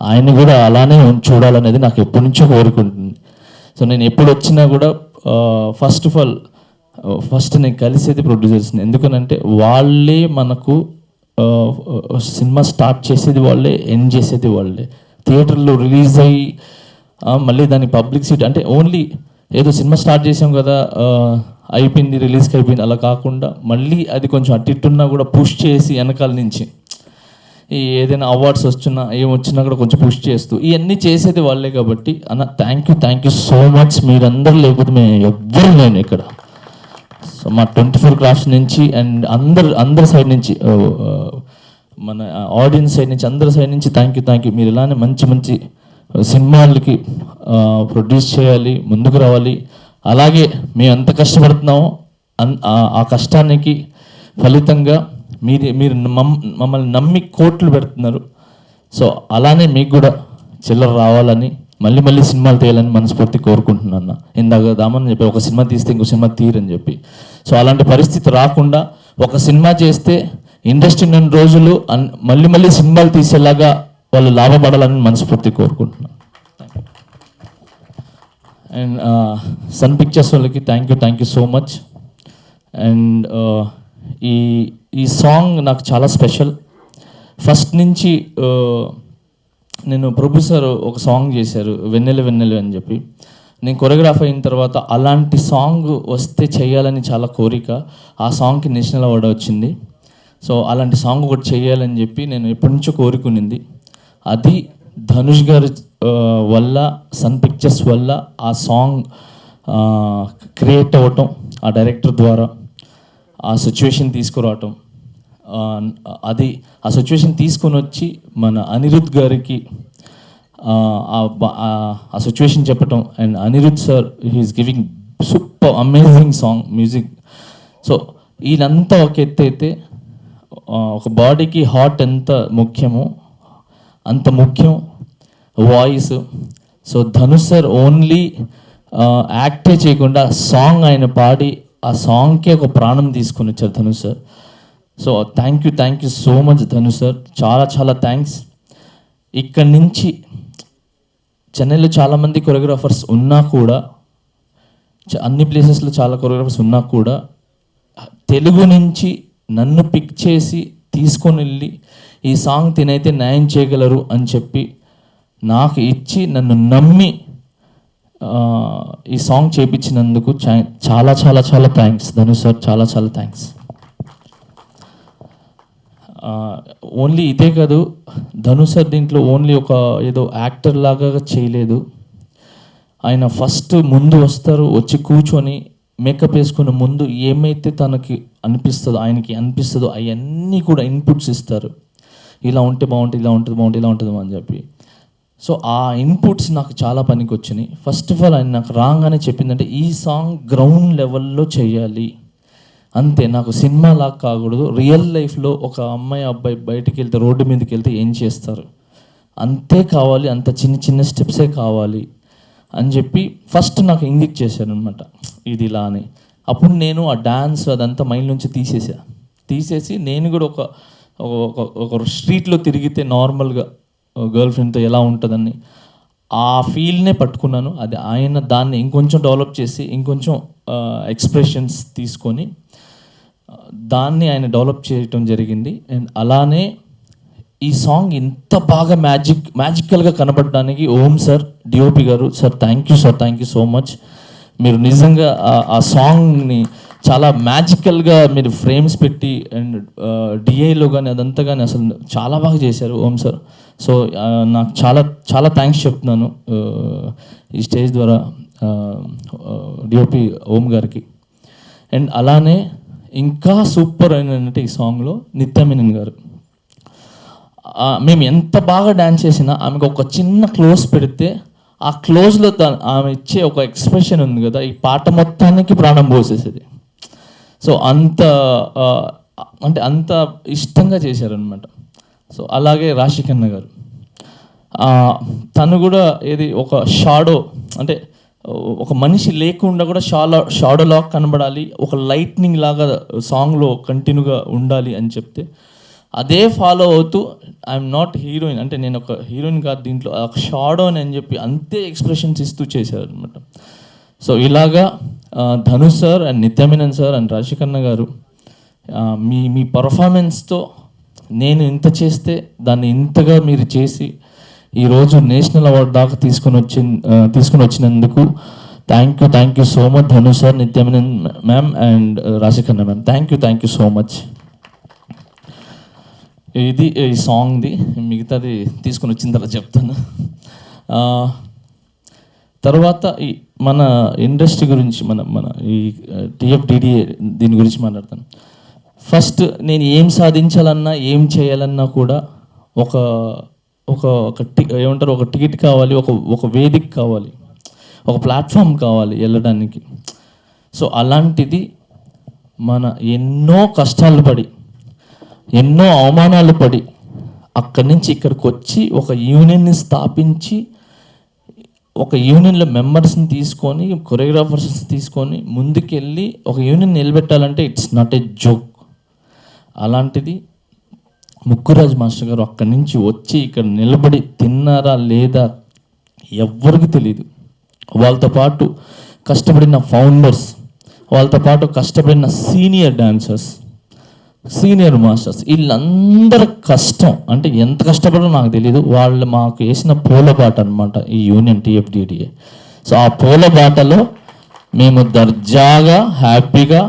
ఆయన్ని కూడా అలానే చూడాలనేది నాకు ఎప్పటి నుంచో కోరుకుంటుంది. సో నేను ఎప్పుడు వచ్చినా కూడా ఫస్ట్ నేను కలిసేది ప్రొడ్యూసర్స్ని. ఎందుకనంటే వాళ్ళే మనకు సినిమా స్టార్ట్ చేసేది వాళ్ళే, ఎండ్ చేసేది వాళ్ళే. థియేటర్లో రిలీజ్ అయ్యి మళ్ళీ దాని పబ్లిసిటీ అంటే ఓన్లీ ఏదో సినిమా స్టార్ట్ చేసాం కదా, అయిపోయింది, రిలీజ్కి అయిపోయింది అలా కాకుండా మళ్ళీ అది కొంచెం అట్టిట్టున్నా కూడా పుష్ చేసి వెనకాల నుంచి ఈ ఏదైనా అవార్డ్స్ వచ్చినా ఏమొచ్చినా కూడా కొంచెం పుష్ చేస్తూ ఇవన్నీ చేసేది వాళ్ళే. కాబట్టి అన్న థ్యాంక్ యూ సో మచ్. మీరందరూ లేకపోతే మేము ఎవ్వరు లేను ఇక్కడ. సో మా 24 క్రాఫ్ట్స్ నుంచి అండ్ అందరి సైడ్ నుంచి, మన ఆడియన్స్ సైడ్ నుంచి, అందరి సైడ్ నుంచి థ్యాంక్ యూ. మీరు ఇలానే మంచి సినిమాలకి ప్రొడ్యూస్ చేయాలి, ముందుకు రావాలి. అలాగే మేము ఎంత కష్టపడుతున్నామో ఆ కష్టానికి ఫలితంగా మీరు మమ్మల్ని నమ్మి కోట్లు పెడుతున్నారు. సో అలానే మీకు కూడా చిల్లర రావాలని, మళ్ళీ సినిమాలు తీయాలని మనస్ఫూర్తి కోరుకుంటున్నాను. ఇందాక దామని చెప్పి ఒక సినిమా తీస్తే ఇంకో సినిమా తీరని చెప్పి, సో అలాంటి పరిస్థితి రాకుండా ఒక సినిమా చేస్తే ఇండస్ట్రీ 2 రోజులు మళ్ళీ సినిమాలు తీసేలాగా వాళ్ళు లాభపడాలని మనస్ఫూర్తి కోరుకుంటున్నాను. అండ్ సన్ పిక్చర్స్ వాళ్ళకి thank you so much. And ఈ సాంగ్ నాకు చాలా స్పెషల్. ఫస్ట్ నుంచి నేను ప్రొడ్యూసర్ ఒక సాంగ్ చేశారు, వెన్నెల అని చెప్పి. నేను కొరియోగ్రాఫ్ అయిన తర్వాత అలాంటి సాంగ్ వస్తే చేయాలని చాలా కోరిక. ఆ సాంగ్కి నేషనల్ అవార్డు వచ్చింది. సో అలాంటి సాంగ్ ఒకటి చేయాలని చెప్పి నేను ఎప్పటి నుంచో కోరుకునింది. అది ధనుష్ గారి వల్ల, సన్ పిక్చర్స్ వల్ల ఆ సాంగ్ క్రియేట్ అవ్వటం, ఆ డైరెక్టర్ ద్వారా ఆ సిచ్యువేషన్ తీసుకురావటం, అది ఆ సిచ్యువేషన్ తీసుకొని వచ్చి మన అనిరుద్ధ్ గారికి ఆ సిచ్యువేషన్ చెప్పటం. And Anirudh sir he's giving super amazing song music. So వీళ్ళంతా ఒక ఎత్తు అయితే, ఒక బాడీకి హార్ట్ ఎంత ముఖ్యమో అంత ముఖ్యం voice. So Dhanush sir only యాక్టే చేయకుండా సాంగ్ ఆయన పాడి ఆ సాంగ్కే ఒక ప్రాణం తీసుకొని వచ్చారు Dhanush sir. So thank you so much Dhanush sir, చాలా థ్యాంక్స్. ఇక్కడి నుంచి చెన్నైలో చాలామంది కొరియోగ్రాఫర్స్ ఉన్నా కూడా, అన్ని ప్లేసెస్లో చాలా కొరియోగ్రాఫర్స్ ఉన్నా కూడా, తెలుగు నుంచి నన్ను పిక్ చేసి తీసుకొని వెళ్ళి ఈ సాంగ్ తినైతే న్యాయం చేయగలరు అని చెప్పి నాకు ఇచ్చి నన్ను నమ్మి ఈ సాంగ్ చేయించినందుకు చాలా థ్యాంక్స్ ధనుష్ సార్, చాలా థ్యాంక్స్. ఓన్లీ ఇదే కాదు, ధనుష్ సార్ దీంట్లో ఓన్లీ ఒక ఏదో యాక్టర్ లాగా చేయలేదు. ఆయన ఫస్ట్ ముందు వస్తారు, వచ్చి కూర్చొని మేకప్ వేసుకునే ముందు ఏమైతే తనకి అనిపిస్తుందో, ఆయనకి అనిపిస్తుందో అవన్నీ కూడా ఇన్పుట్స్ ఇస్తారు. ఇలా ఉంటే బాగుంటుంది, ఇలా ఉంటుంది అని చెప్పి. సో ఆ ఇన్పుట్స్ నాకు చాలా పనికి వచ్చినాయి. ఫస్ట్ ఆఫ్ ఆల్ ఆయన నాకు రాగానే చెప్పిందంటే ఈ సాంగ్ గ్రౌండ్ లెవెల్లో చేయాలి అంతే, నాకు సినిమా లాగా కాకూడదు. రియల్ లైఫ్లో ఒక అమ్మాయి అబ్బాయి బయటికి వెళ్తే, రోడ్డు మీదకి వెళ్తే ఏం చేస్తారు అంతే కావాలి, అంత చిన్న స్టెప్సే కావాలి అని చెప్పి ఫస్ట్ నాకు ఇంగిట్ చేశాను అనమాట, ఇది ఇలా అని. అప్పుడు నేను ఆ డ్యాన్స్ అదంతా మైండ్ నుంచి తీసేసి నేను కూడా ఒక స్ట్రీట్లో తిరిగితే నార్మల్గా గర్ల్ ఫ్రెండ్తో ఎలా ఉంటుందని ఆ ఫీల్నే పట్టుకున్నాను. అది ఆయన దాన్ని ఇంకొంచెం డెవలప్ చేసి ఇంకొంచెం ఎక్స్ప్రెషన్స్ తీసుకొని దాన్ని ఆయన డెవలప్ చేయటం జరిగింది. అండ్ అలానే ఈ సాంగ్ ఇంత బాగా మ్యాజికల్గా కనబడడానికి ఓం సార్, డిఓపి గారు, sir thank you so much. మీరు నిజంగా ఆ సాంగ్ని చాలా మ్యాజికల్గా మీరు ఫ్రేమ్స్ పెట్టి అండ్ డిఐలో కానీ అదంతా కానీ అసలు చాలా బాగా చేశారు ఓం సార్. సో నాకు చాలా చాలా థ్యాంక్స్ చెప్తున్నాను ఈ స్టేజ్ ద్వారా డిఓపి ఓం గారికి. అండ్ అలానే ఇంకా సూపర్ అయినంటే ఈ సాంగ్లో నిత్యమేనన్ గారు. మేము ఎంత బాగా డ్యాన్స్ చేసినా ఆమెకు ఒక చిన్న క్లోజ్ పెడితే ఆ క్లోజ్లో ఆమె ఇచ్చే ఒక ఎక్స్ప్రెషన్ ఉంది కదా, ఈ పాట మొత్తానికి ప్రాణం పోసేసేది. సో అంత అంటే అంత ఇష్టంగా చేశారనమాట. సో అలాగే రాశికన్న గారు, తను కూడా ఏది ఒక షాడో, అంటే ఒక మనిషి లేకుండా కూడా షాడో లాగా కనబడాలి, ఒక లైట్నింగ్ లాగా సాంగ్లో కంటిన్యూగా ఉండాలి అని చెప్తే అదే ఫాలో అవుతూ ఐఎమ్ నాట్ హీరోయిన్, అంటే నేను ఒక హీరోయిన్ కాదు దీంట్లో, ఒక షాడో అని చెప్పి అంతే ఎక్స్ప్రెషన్స్ ఇస్తూ చేశారు అనమాట. సో ఇలాగా Dhanush sir and Nithya Menen sir and Raashii Khanna garu మీ పర్ఫార్మెన్స్తో నేను ఇంత చేస్తే దాన్ని ఇంతగా మీరు చేసి ఈరోజు నేషనల్ అవార్డు దాకా తీసుకుని వచ్చినందుకు thank you so much Dhanush sir, Nithya Menen ma'am and Raashii Khanna ma'am. Thank you so much. ఇది ఈ సాంగ్ది, మిగతాది తీసుకుని వచ్చిన తర్వాత చెప్తాను. తర్వాత ఈ మన ఇండస్ట్రీ గురించి మన ఈ టీఎఫ్డిడిఏ దీని గురించి మాట్లాడతాను. ఫస్ట్ నేను ఏం సాధించాలన్నా ఏం చేయాలన్నా కూడా ఒక ఒక ఏమంటారు, ఒక టికెట్ కావాలి, ఒక వేదిక కావాలి, ఒక ప్లాట్ఫామ్ కావాలి వెళ్ళడానికి. సో అలాంటిది మన ఎన్నో కష్టాలు పడి ఎన్నో అవమానాలు పడి అక్కడి నుంచి ఇక్కడికి వచ్చి ఒక యూనియన్ని స్థాపించి ఒక యూనియన్లో మెంబర్స్ని తీసుకొని కొరియోగ్రాఫర్స్ని తీసుకొని ముందుకెళ్ళి ఒక యూనియన్ నిలబెట్టాలంటే ఇట్స్ నాట్ ఏ జోక్. అలాంటిది ముక్కురాజ్ మాస్టర్ గారు అక్కడి నుంచి వచ్చి ఇక్కడ నిలబడి తిన్నారా లేదా ఎవ్వరికి తెలియదు. వాళ్ళతో పాటు కష్టపడిన ఫౌండర్స్, వాళ్ళతో పాటు కష్టపడిన సీనియర్ డాన్సర్స్, సీనియర్ మాస్టర్స్, వీళ్ళందరి కష్టం అంటే ఎంత కష్టపడో నాకు తెలియదు. వాళ్ళు మాకు వేసిన పూలబాట అనమాట ఈ యూనియన్ టీఎఫ్డిడిఏ. సో ఆ పూలబాటలో మేము దర్జాగా హ్యాపీగా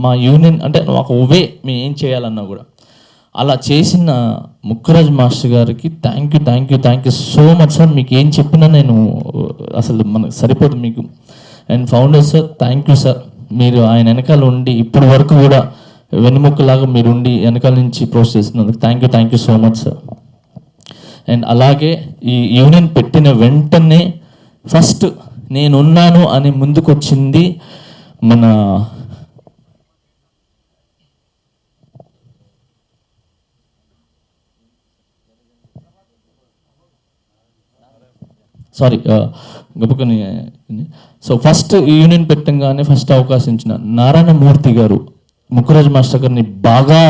మా యూనియన్ అంటే మాకు ఉవే మేము ఏం చేయాలన్నా కూడా అలా చేసిన ముక్కురాజ్ మాస్టర్ గారికి thank you so much sir. మీకు ఏం చెప్పినా నేను అసలు మనకు సరిపోదు మీకు. And founder sir thank you sir. మీరు ఆయన వెనకాల ఉండి ఇప్పటి వరకు కూడా వెన్నుముక్కలాగా మీరు ఉండి వెనకాల నుంచి ప్రోత్సహిస్తున్నందుకు చేస్తున్నందుకు thank you so much sir. And అలాగే ఈ యూనియన్ పెట్టిన వెంటనే ఫస్ట్ నేనున్నాను అని ముందుకు వచ్చింది మన గబుకని. సో ఫస్ట్ యూనియన్ పెట్టంగానే ఫస్ట్ అవకాశం ఇచ్చిన నారాయణమూర్తి గారు ముక్కురాజ్ మాస్టర్ గారిని బాగా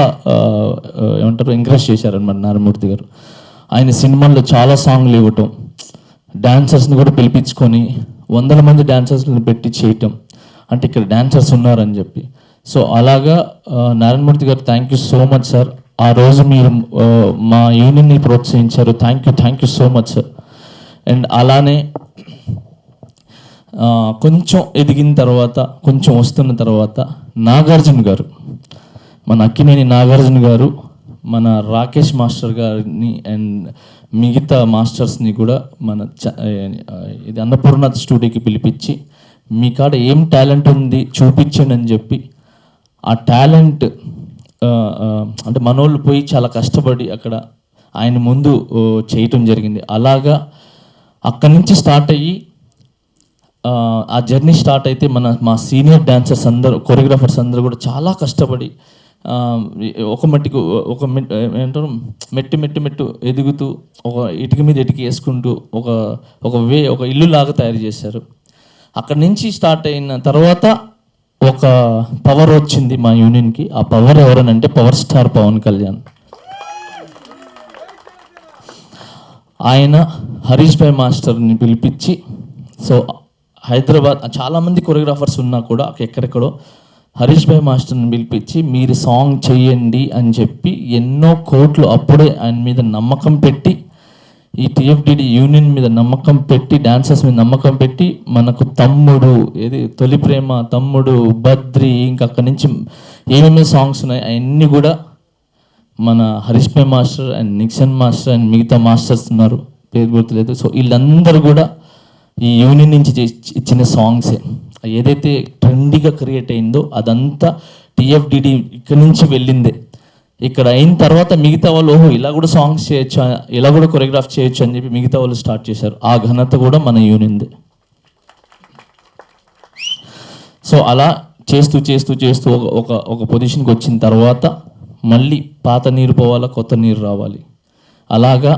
ఏమంటారు ఎంకరేజ్ చేశారనమాట. నారాయణమూర్తి గారు ఆయన సినిమాల్లో చాలా సాంగ్లు ఇవ్వటం, డాన్సర్స్ని కూడా పిలిపించుకొని 100 మంది డాన్సర్స్ని పెట్టి చేయటం, అంటే ఇక్కడ డాన్సర్స్ ఉన్నారని చెప్పి. సో అలాగా నారాయణమూర్తి గారు thank you so much sir. ఆ రోజు మీరు మా యూనియన్ని ప్రోత్సహించారు. Thank you so much sir. And అలానే కొంచెం ఎదిగిన తర్వాత, కొంచెం వస్తున్న తర్వాత నాగార్జున గారు, మన అక్కినేని నాగార్జున గారు మన రాకేష్ మాస్టర్ గారిని అండ్ మిగతా మాస్టర్స్ని కూడా మన ఇది అన్నపూర్ణ స్టూడియోకి పిలిపించి మీ కాడ ఏం టాలెంట్ ఉంది చూపించండి అని చెప్పి ఆ టాలెంట్ అంటే మనోళ్ళు పోయి చాలా కష్టపడి అక్కడ ఆయన ముందు చేయటం జరిగింది. అలాగా అక్కడి నుంచి స్టార్ట్ అయ్యి ఆ జర్నీ స్టార్ట్ అయితే మా సీనియర్ డాన్సర్స్ అందరూ, కొరియోగ్రాఫర్స్ అందరూ కూడా చాలా కష్టపడి ఏమంటారు మెట్టు ఎదుగుతూ ఒక ఇటుక మీద ఇటుక వేసుకుంటూ ఒక ఇల్లు లాగా తయారు చేశారు. అక్కడి నుంచి స్టార్ట్ అయిన తర్వాత ఒక పవర్ వచ్చింది మా యూనియన్కి. ఆ పవర్ ఎవరనంటే పవర్ స్టార్ పవన్ కళ్యాణ్. ఆయన హరీష్ భాయ్ మాస్టర్ని పిలిపించి, సో హైదరాబాద్ చాలామంది కొరియోగ్రాఫర్స్ ఉన్నా కూడా ఎక్కడెక్కడో హరీష్ భాయ్ మాస్టర్ని పిలిపించి మీరు సాంగ్ చేయండి అని చెప్పి ఎన్నో కోట్లు అప్పుడే ఆయన మీద నమ్మకం పెట్టి, ఈ టీఎఫ్డిడి యూనియన్ మీద నమ్మకం పెట్టి, డాన్సర్స్ మీద నమ్మకం పెట్టి, మనకు తమ్ముడు, తొలి ప్రేమ, తమ్ముడు, బద్రి, ఇంకా అక్కడి నుంచి ఏమేమి సాంగ్స్ ఉన్నాయి అవన్నీ కూడా మన Harish bhai master and Nixon master and మిగతా మాస్టర్స్ ఉన్నారు, పేరు గుర్తులేదు. సో వీళ్ళందరూ కూడా ఈ యూనియన్ నుంచి ఇచ్చిన సాంగ్సే. ఏదైతే ట్రెండీగా క్రియేట్ అయిందో అదంతా టీఎఫ్డిడి ఇక్కడి నుంచి వెళ్ళిందే. ఇక్కడ అయిన తర్వాత మిగతా వాళ్ళు ఓహో ఇలా కూడా సాంగ్స్ చేయొచ్చు, ఇలా కూడా కొరియోగ్రాఫ్ చేయొచ్చు అని చెప్పి మిగతా వాళ్ళు స్టార్ట్ చేశారు. ఆ ఘనత కూడా మన యూనియన్దే. సో అలా చేస్తూ చేస్తూ చేస్తూ ఒక పొజిషన్కి వచ్చిన తర్వాత మళ్ళీ పాత నీరు పోవాలా, కొత్త నీరు రావాలి. అలాగా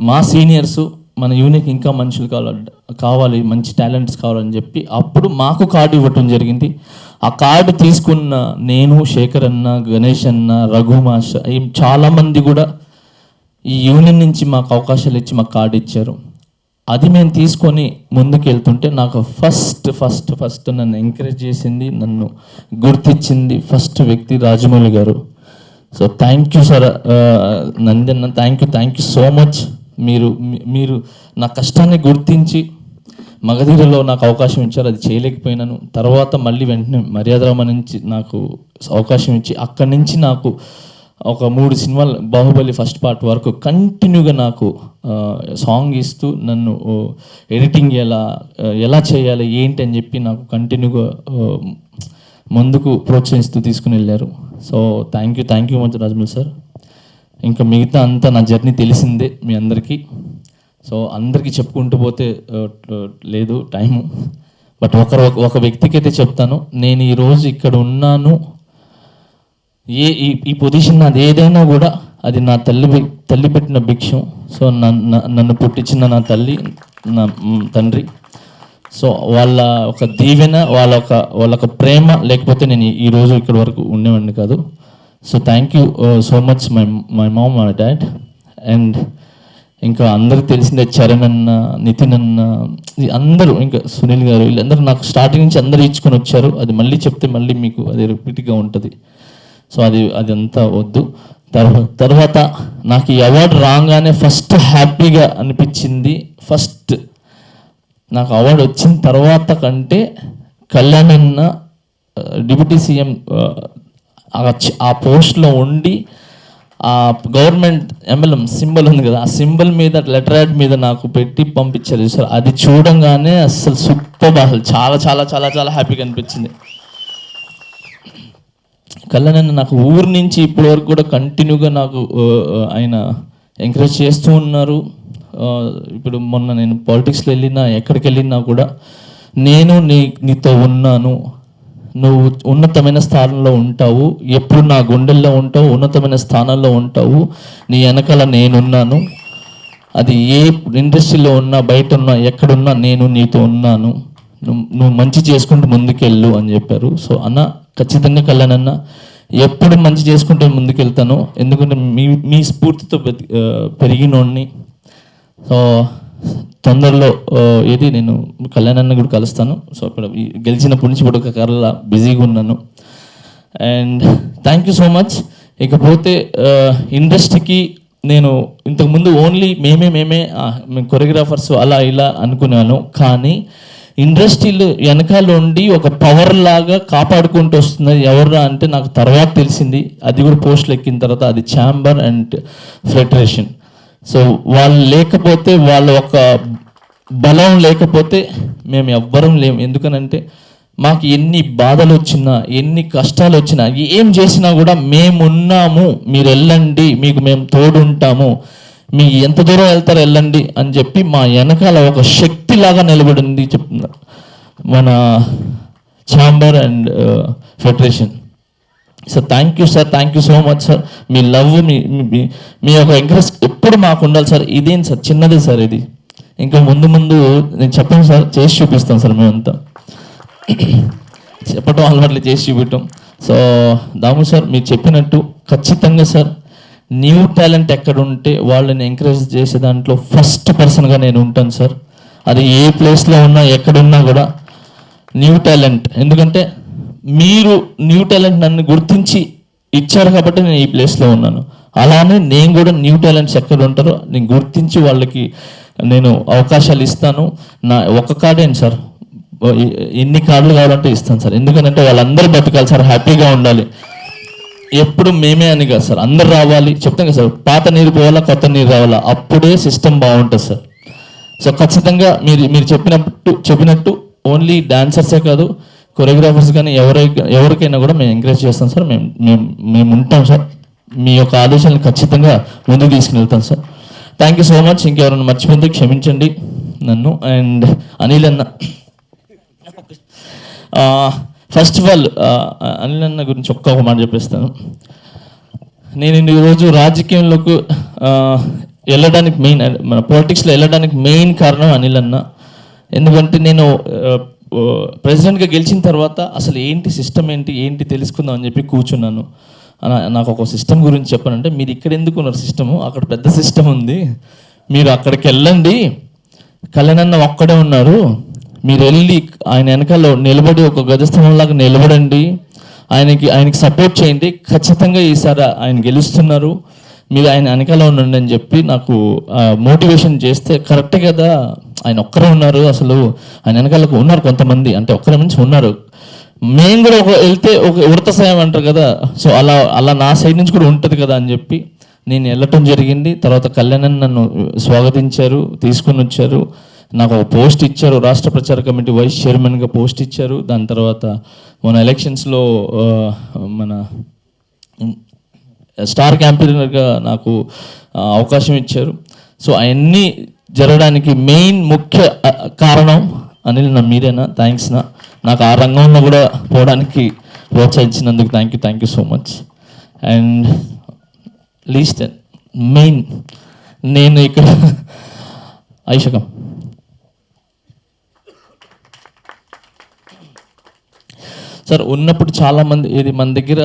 మా సీనియర్సు మన యూనియన్కి ఇంకా మనుషులు కావాలి, మంచి టాలెంట్స్ కావాలని చెప్పి అప్పుడు మాకు కార్డు ఇవ్వటం జరిగింది. ఆ కార్డు తీసుకున్న నేను, శేఖర్ అన్న, గణేష్ అన్న, రఘు మాస్టర్, చాలామంది కూడా ఈ యూనియన్ నుంచి మాకు అవకాశాలు ఇచ్చి మాకు కార్డు ఇచ్చారు. అది మేము తీసుకొని ముందుకు వెళ్తుంటే నాకు ఫస్ట్ నన్ను ఎంకరేజ్ చేసింది, నన్ను గుర్తించింది ఫస్ట్ వ్యక్తి రాజమౌళి గారు. So thank you sir నందన్న, thank you so much. మీరు నా కష్టాన్ని గుర్తించి మగధీరలో నాకు అవకాశం ఇచ్చారు, అది చేయలేకపోయినాను. తర్వాత మళ్ళీ వెంటనే మర్యాదరామ నుంచి నాకు అవకాశం ఇచ్చి అక్కడి నుంచి నాకు ఒక 3 సినిమాలు, బాహుబలి ఫస్ట్ పార్ట్ వరకు కంటిన్యూగా నాకు సాంగ్ ఇస్తూ నన్ను ఎడిటింగ్ ఎలా చేయాలి ఏంటి అని చెప్పి నాకు కంటిన్యూగా ముందుకు ప్రోత్సహిస్తూ తీసుకుని వెళ్ళారు. So thank you much Rajamouli sir. ఇంకా మిగతా అంతా నా జర్నీ తెలిసిందే మీ అందరికీ. సో అందరికీ చెప్పుకుంటూ పోతే లేదు టైము. బట్ ఒక వ్యక్తికి అయితే చెప్తాను, నేను ఈరోజు ఇక్కడ ఉన్నాను, ఈ పొజిషన్ నాది ఏదైనా కూడా అది నా తల్లి పెట్టిన భిక్షం. సో నన్ను పుట్టించిన నా తల్లి, నా తండ్రి, సో వాళ్ళ ఒక దీవెన, వాళ్ళ ప్రేమ లేకపోతే నేను ఈరోజు ఇక్కడ వరకు ఉండేవాడిని కాదు. So thank you so much my mom, my dad. And ఇంకా అందరికి తెలిసిందే చరణ్ అన్న, నితిన్ అన్న, అందరూ, ఇంకా సునీల్ గారు, వీళ్ళందరూ నాకు స్టార్టింగ్ నుంచి అందరూ ఇచ్చుకొని వచ్చారు. అది మళ్ళీ చెప్తే మళ్ళీ మీకు అది రిపీట్గా ఉంటుంది. సో అది అంతా వద్దు. తర్వాత నాకు ఈ అవార్డు రాగానే ఫస్ట్ హ్యాపీగా అనిపించింది, ఫస్ట్ నాకు అవార్డు వచ్చిన తర్వాత కంటే కళ్యాణ్ అన్న డిప్యూటీ సీఎం ఆ పోస్ట్లో ఉండి ఆ గవర్నమెంట్ ఎంబలం సింబల్ ఉంది కదా, ఆ సింబల్ మీద లెటర్ యాడ్ మీద నాకు పెట్టి పంపించారు సార్. అది చూడంగానే అసలు సూపర్, అసలు చాలా చాలా చాలా చాలా హ్యాపీగా అనిపించింది. కళ్యాణ్ నాకు ఊరు నుంచి ఇప్పటి వరకు కూడా కంటిన్యూగా నాకు ఆయన ఎంకరేజ్ చేస్తూ ఉన్నారు. ఇప్పుడు మొన్న నేను పాలిటిక్స్లో వెళ్ళినా, ఎక్కడికి వెళ్ళినా కూడా నేను నీతో ఉన్నాను, నువ్వు ఉన్నతమైన స్థానంలో ఉంటావు, ఎప్పుడు నా గుండెల్లో ఉంటావు, ఉన్నతమైన స్థానంలో ఉంటావు, నీ వెనకాల నేనున్నాను, అది ఏ ఇండస్ట్రీలో ఉన్నా, బయట ఉన్నా, ఎక్కడున్నా నేను నీతో ఉన్నాను, నువ్వు మంచి చేసుకుంటూ ముందుకెళ్ళు అని చెప్పారు. సో అన్న ఖచ్చితంగా కళ్యాణ్ అన్న ఎప్పుడు మంచి చేసుకుంటూ ముందుకెళ్తాను, ఎందుకంటే మీ స్ఫూర్తితో పెరిగినోడిని. సో తొందరలో నేను కళ్యాణ్ అన్న కూడా కలుస్తాను. సో ఇప్పుడు గెలిచినప్పటి నుంచి ఇప్పుడు ఒక కర్రలా బిజీగా ఉన్నాను. And thank you so much. ఇకపోతే ఇండస్ట్రీకి నేను ఇంతకుముందు ఓన్లీ మేమే కొరియోగ్రాఫర్స్ అలా ఇలా అనుకున్నాను, కానీ ఇండస్ట్రీలో వెనకాల ఉండి ఒక పవర్ లాగా కాపాడుకుంటూ వస్తున్నది ఎవర్రా అంటే నాకు తర్వాత తెలిసింది. అది కూడా పోస్టులు ఎక్కిన తర్వాత, అది ఛాంబర్ అండ్ ఫెడరేషన్. సో వాళ్ళు లేకపోతే, వాళ్ళ ఒక బలం లేకపోతే మేము ఎవ్వరం లేము. ఎందుకనంటే మాకు ఎన్ని బాధలు వచ్చినా, ఎన్ని కష్టాలు వచ్చినా, ఏం చేసినా కూడా మేమున్నాము, మీరు వెళ్ళండి, మీకు మేము తోడుంటాము, మీ ఎంత దూరం వెళ్తారో వెళ్ళండి అని చెప్పి మా వెనకాల ఒక శక్తిలాగా నిలబడింది చెప్తున్నారు మన chamber and federation. So thank you sir, thank you so much sir. మీ లవ్, మీ యొక్క ఎంకరేజ్ ఎప్పుడు మాకు ఉండాలి సార్. ఇదేం సార్ చిన్నదే సార్, ఇది ఇంకా ముందు నేను చెప్పాను సార్, చేసి చూపిస్తాం సార్. మేమంతా చెప్పటం అలవాట్లు చేసి చూపించటం. సో దాము సార్ మీరు చెప్పినట్టు ఖచ్చితంగా సార్, న్యూ టాలెంట్ ఎక్కడ ఉంటే వాళ్ళని ఎంకరేజ్ చేసే దాంట్లో ఫస్ట్ పర్సన్గా నేను ఉంటాను సార్. అది ఏ ప్లేస్లో ఉన్నా, ఎక్కడున్నా కూడా న్యూ టాలెంట్. ఎందుకంటే మీరు న్యూ టాలెంట్ నన్ను గుర్తించి ఇచ్చారు కాబట్టి నేను ఈ ప్లేస్లో ఉన్నాను. అలానే నేను కూడా న్యూ టాలెంట్స్ ఎక్కడ ఉంటారో నేను గుర్తించి వాళ్ళకి నేను అవకాశాలు ఇస్తాను. నా ఒక్క కార్డే సార్, ఎన్ని కార్డులు కావాలంటే ఇస్తాను సార్. ఎందుకంటే వాళ్ళందరూ బతకాలి సార్, హ్యాపీగా ఉండాలి. ఎప్పుడు మేమే అని కాదు సార్, అందరు రావాలి. చెప్తాం కదా సార్, పాత నీరు పోవాలా, కొత్త నీరు రావాలా, అప్పుడే సిస్టమ్ బాగుంటుంది సార్. సో ఖచ్చితంగా మీరు చెప్పినట్టు ఓన్లీ డాన్సర్సే కాదు, కొరియోగ్రాఫర్స్ కానీ ఎవరికైనా కూడా మేము ఎంకరేజ్ చేస్తాం సార్. మేము ఉంటాం సార్. మీ యొక్క ఆదేశాలను ఖచ్చితంగా ముందుకు తీసుకుని వెళ్తాం sir. Thank you so much. ఇంకెవరైనా మర్చిపోతే క్షమించండి నన్ను. అండ్ అనిల్ అన్న, ఫస్ట్ ఆఫ్ ఆల్ అనిల్ అన్న గురించి ఒక్క మాట చెప్పేస్తాను. నేను ఈరోజు రాజకీయంలోకి వెళ్ళడానికి మెయిన్, మన పాలిటిక్స్లో వెళ్ళడానికి మెయిన్ కారణం అనిల్ అన్న. ఎందుకంటే నేను ప్రెసిడెంట్గా గెలిచిన తర్వాత అసలు ఏంటి సిస్టమ్ ఏంటి తెలుసుకుందాం అని చెప్పి కూర్చున్నాను. నాకు ఒక సిస్టమ్ గురించి చెప్పానంటే, మీరు ఇక్కడ ఎందుకు ఉన్నారు, సిస్టము అక్కడ పెద్ద సిస్టమ్ ఉంది, మీరు అక్కడికి వెళ్ళండి, కళ్యాణన్న ఒక్కడే ఉన్నారు, మీరు వెళ్ళి ఆయన వెనకాల నిలబడి ఒక గజస్తంభంలాగా నిలబడండి, ఆయనకి సపోర్ట్ చేయండి, ఖచ్చితంగా ఈసారి ఆయన గెలుస్తున్నారు, మీరు ఆయన వెనకాల ఉండండి అని చెప్పి నాకు మోటివేషన్ చేస్తే, కరెక్టే కదా, ఆయన ఒక్కరే ఉన్నారు, అసలు ఆయన వెనకాలకు ఉన్నారు కొంతమంది, అంటే ఒక్కరి నుంచి ఉన్నారు, మేము కూడా వెళ్తే ఒక ఉడత సాయం అంటారు కదా, సో అలా నా సైడ్ నుంచి కూడా ఉంటుంది కదా అని చెప్పి నేను వెళ్ళటం జరిగింది. తర్వాత కళ్యాణ్ నన్ను స్వాగతించారు, తీసుకుని వచ్చారు, నాకు ఒక పోస్ట్ ఇచ్చారు, రాష్ట్ర ప్రచార కమిటీ వైస్ చైర్మన్గా పోస్ట్ ఇచ్చారు. దాని తర్వాత మన ఎలక్షన్స్లో మన స్టార్ క్యాంపెయినర్గా నాకు అవకాశం ఇచ్చారు. సో అవన్నీ జరగడానికి మెయిన్ ముఖ్య కారణం అనిల్ నా, మీరేనా. థ్యాంక్స్ నా, నాకు ఆ రంగంలో కూడా పోవడానికి ప్రోత్సహించినందుకు thank you so much. And least main, నేను ఇక్కడ ఐషకం సార్ ఉన్నప్పుడు చాలామంది, ఇది మన దగ్గర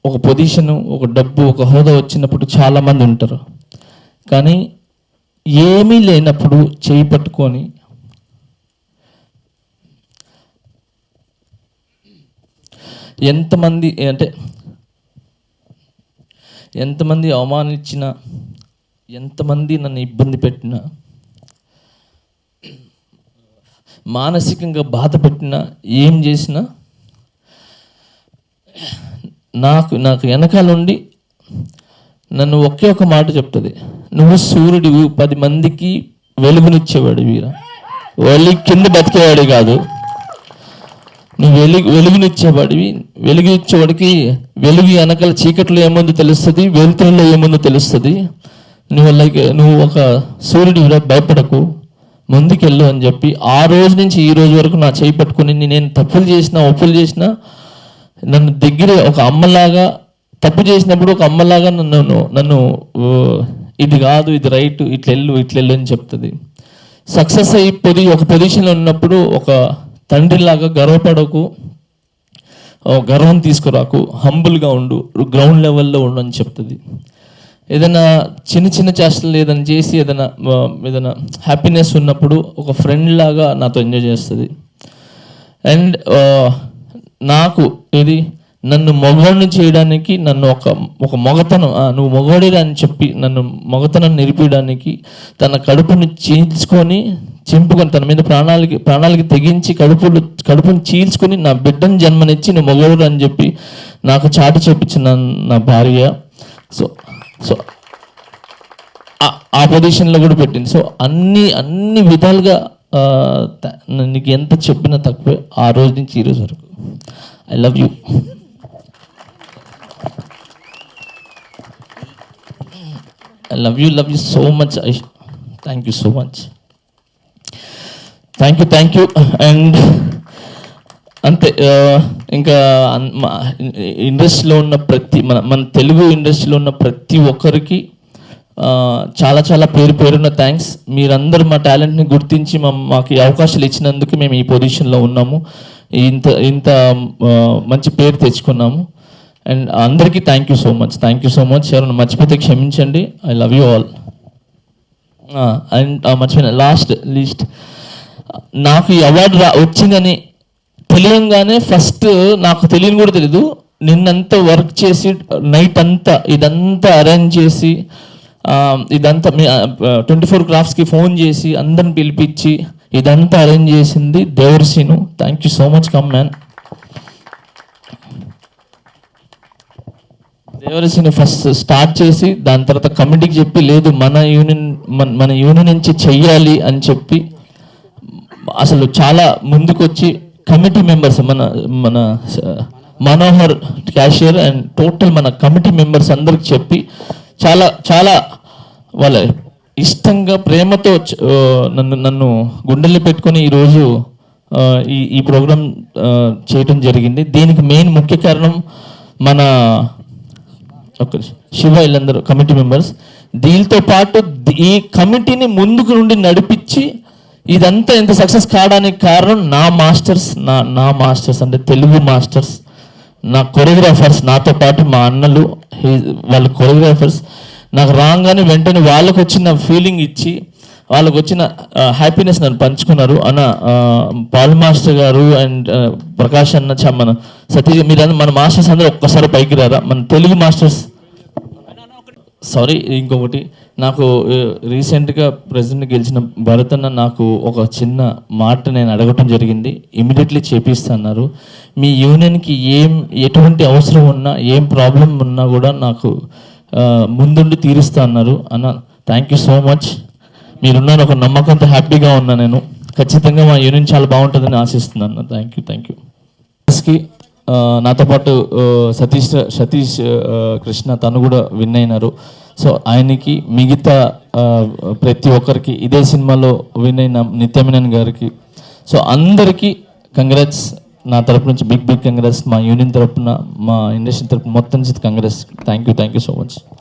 ఒక పొజిషను, ఒక డబ్బు, ఒక హోదా వచ్చినప్పుడు చాలామంది ఉంటారు, కానీ ఏమీ లేనప్పుడు చేయి పట్టుకొని ఎంతమంది అవమానించినా, ఎంతమంది నన్ను ఇబ్బంది పెట్టినా, మానసికంగా బాధ పెట్టినా, ఏం చేసినా నాకు వెనకాల ఉండి నన్ను ఒకే ఒక మాట చెప్తుంది, నువ్వు సూర్యుడివి, 10 మందికి వెలుగునిచ్చేవాడు వీరా, కింద బతికేవాడు కాదు, నువ్వు వెలుగునిచ్చేవాడివి, వెలుగునిచ్చేవాడికి వెలుగు వెనకాల చీకట్లో ఏముందో తెలుస్తుంది, వెలుతురులో ఏముందో తెలుస్తుంది, నువ్వు ఒక సూర్యుడివిరా, భయపడకు, ముందుకెళ్ళు అని చెప్పి ఆ రోజు నుంచి ఈ రోజు వరకు నా చేయి పట్టుకుని, నేను తప్పులు చేసినా ఒప్పులు చేసినా నన్ను దగ్గర ఒక అమ్మలాగా, తప్పు చేసినప్పుడు ఒక అమ్మలాగా నన్ను ఇది కాదు, ఇది రైట్, ఇట్లెళ్ళు అని చెప్తుంది. సక్సెస్ అయిపోయి ఒక పొజిషన్లో ఉన్నప్పుడు ఒక తండ్రిలాగా గర్వపడకు, గర్వం తీసుకురాకు, హంబుల్గా ఉండు, గ్రౌండ్ లెవెల్లో ఉండు అని చెప్తుంది. ఏదైనా చిన్న చేష్టలు ఏదైనా చేసి ఏదైనా హ్యాపీనెస్ ఉన్నప్పుడు ఒక ఫ్రెండ్ లాగా నాతో ఎంజాయ్ చేస్తుంది. అండ్ నాకు నన్ను మగవాడిని చేయడానికి, నన్ను ఒక మగతనం, నువ్వు మగవాడిరా అని చెప్పి నన్ను మగతనం నిలిపేయడానికి తన కడుపుని చింపుకొని తన మీద ప్రాణాలకి తెగించి కడుపుని చీల్చుకొని నా బిడ్డను జన్మనిచ్చి నువ్వు మగవాడు అని చెప్పి నాకు చాటి చెప్పించిన నా భార్య. సో ఆ పొజిషన్లో కూడా పెట్టింది. సో అన్ని విధాలుగా నీకు ఎంత చెప్పినా తక్కువే ఆ రోజు నుంచి ఈ రోజు వరకు. I love you. I love you so much. Thank you so much. Thank you. And అంతే, ఇంకా ఇండస్ట్రీలో ఉన్న మన తెలుగు ఇండస్ట్రీలో ఉన్న ప్రతి ఒక్కరికి చాలా పేరున్న థ్యాంక్స్. మీరందరూ మా టాలెంట్ని గుర్తించి మాకు ఈ అవకాశాలు ఇచ్చినందుకు మేము ఈ పొజిషన్లో ఉన్నాము, ఇంత మంచి పేరు తెచ్చుకున్నాము. అండ్ అందరికీ థ్యాంక్ యూ సో మచ్. ఎవరైనా మర్చిపోతే క్షమించండి. I love you all. And మర్చిపోయిన లీస్ట్ నాకు ఈ అవార్డు వచ్చిందని తెలియంగానే ఫస్ట్ నాకు తెలియని కూడా తెలీదు, నిన్నంతా వర్క్ చేసి నైట్ అంతా ఇదంతా అరేంజ్ చేసి ఇదంతా 24 క్రాఫ్ట్స్కి ఫోన్ చేసి అందరిని పిలిపించి ఇదంతా అరేంజ్ చేసింది Devara Seenu. Thank you so much come man. దేవరసీని ఫస్ట్ స్టార్ట్ చేసి దాని తర్వాత కమిటీకి చెప్పి లేదు మన యూనియన్ నుంచి చెయ్యాలి అని చెప్పి అసలు చాలా ముందుకొచ్చి కమిటీ మెంబర్స్ మన మనోహర్ క్యాషియర్ అండ్ టోటల్ మన కమిటీ మెంబర్స్ అందరికి చెప్పి చాలా చాలా వాళ్ళ ఇష్టంగా ప్రేమతో నన్ను గుండెల్లో పెట్టుకొని ఈరోజు ఈ ప్రోగ్రాం చేయటం జరిగింది. దీనికి మెయిన్ ముఖ్య కారణం మన శివ వీళ్ళందరూ కమిటీ మెంబర్స్. దీనితో పాటు ఈ కమిటీని ముందుకు నుండి నడిపించి ఇదంతా ఎంత సక్సెస్ కావడానికి కారణం నా మాస్టర్స్ అంటే తెలుగు మాస్టర్స్, నా కొరియోగ్రాఫర్స్, నాతో పాటు మా అన్నలు వాళ్ళ కొరియోగ్రాఫర్స్. నాకు రాగానే వెంటనే వాళ్ళకు వచ్చిన ఫీలింగ్ ఇచ్చి వాళ్ళకు వచ్చిన హ్యాపీనెస్ నన్ను పంచుకున్నారు. అన్న పాల్ మాస్టర్ గారు అండ్ ప్రకాష్ అన్న మన సతీష్ మీరు మన మాస్టర్స్ అందరూ ఒక్కసారి పైకి రారా, మన తెలుగు మాస్టర్స్. సారీ, ఇంకొకటి నాకు రీసెంట్గా ప్రెసిడెంట్ గెలిచిన భరత్ అన్న నాకు ఒక చిన్న మాట నేను అడగటం జరిగింది. ఇమీడియట్లీ చేపిస్తున్నారు. మీ యూనియన్కి ఎటువంటి అవసరం ఉన్నా ఏం ప్రాబ్లం ఉన్నా కూడా నాకు ముందుండి తీరుస్తా అన్నారు. అన్న థ్యాంక్ యూ సో మచ్. మీరున్న ఒక నమ్మకంతో హ్యాపీగా ఉన్నా. నేను ఖచ్చితంగా మా యూనియన్ చాలా బాగుంటుందని ఆశిస్తున్నాను. Thank you. నాతో పాటు సతీష్ కృష్ణ తను కూడా విన్ అయినారు. సో ఆయనకి మిగతా ప్రతి ఒక్కరికి ఇదే సినిమాలో విన్ అయిన నిత్యమేనన్ గారికి, సో అందరికీ కంగ్రాట్స్ నా తరపు నుంచి. బిగ్ కంగ్రాట్స్ మా యూనియన్ తరపున, మా ఇండస్ట్రీ తరపున మొత్తం congrats. Thank you so much.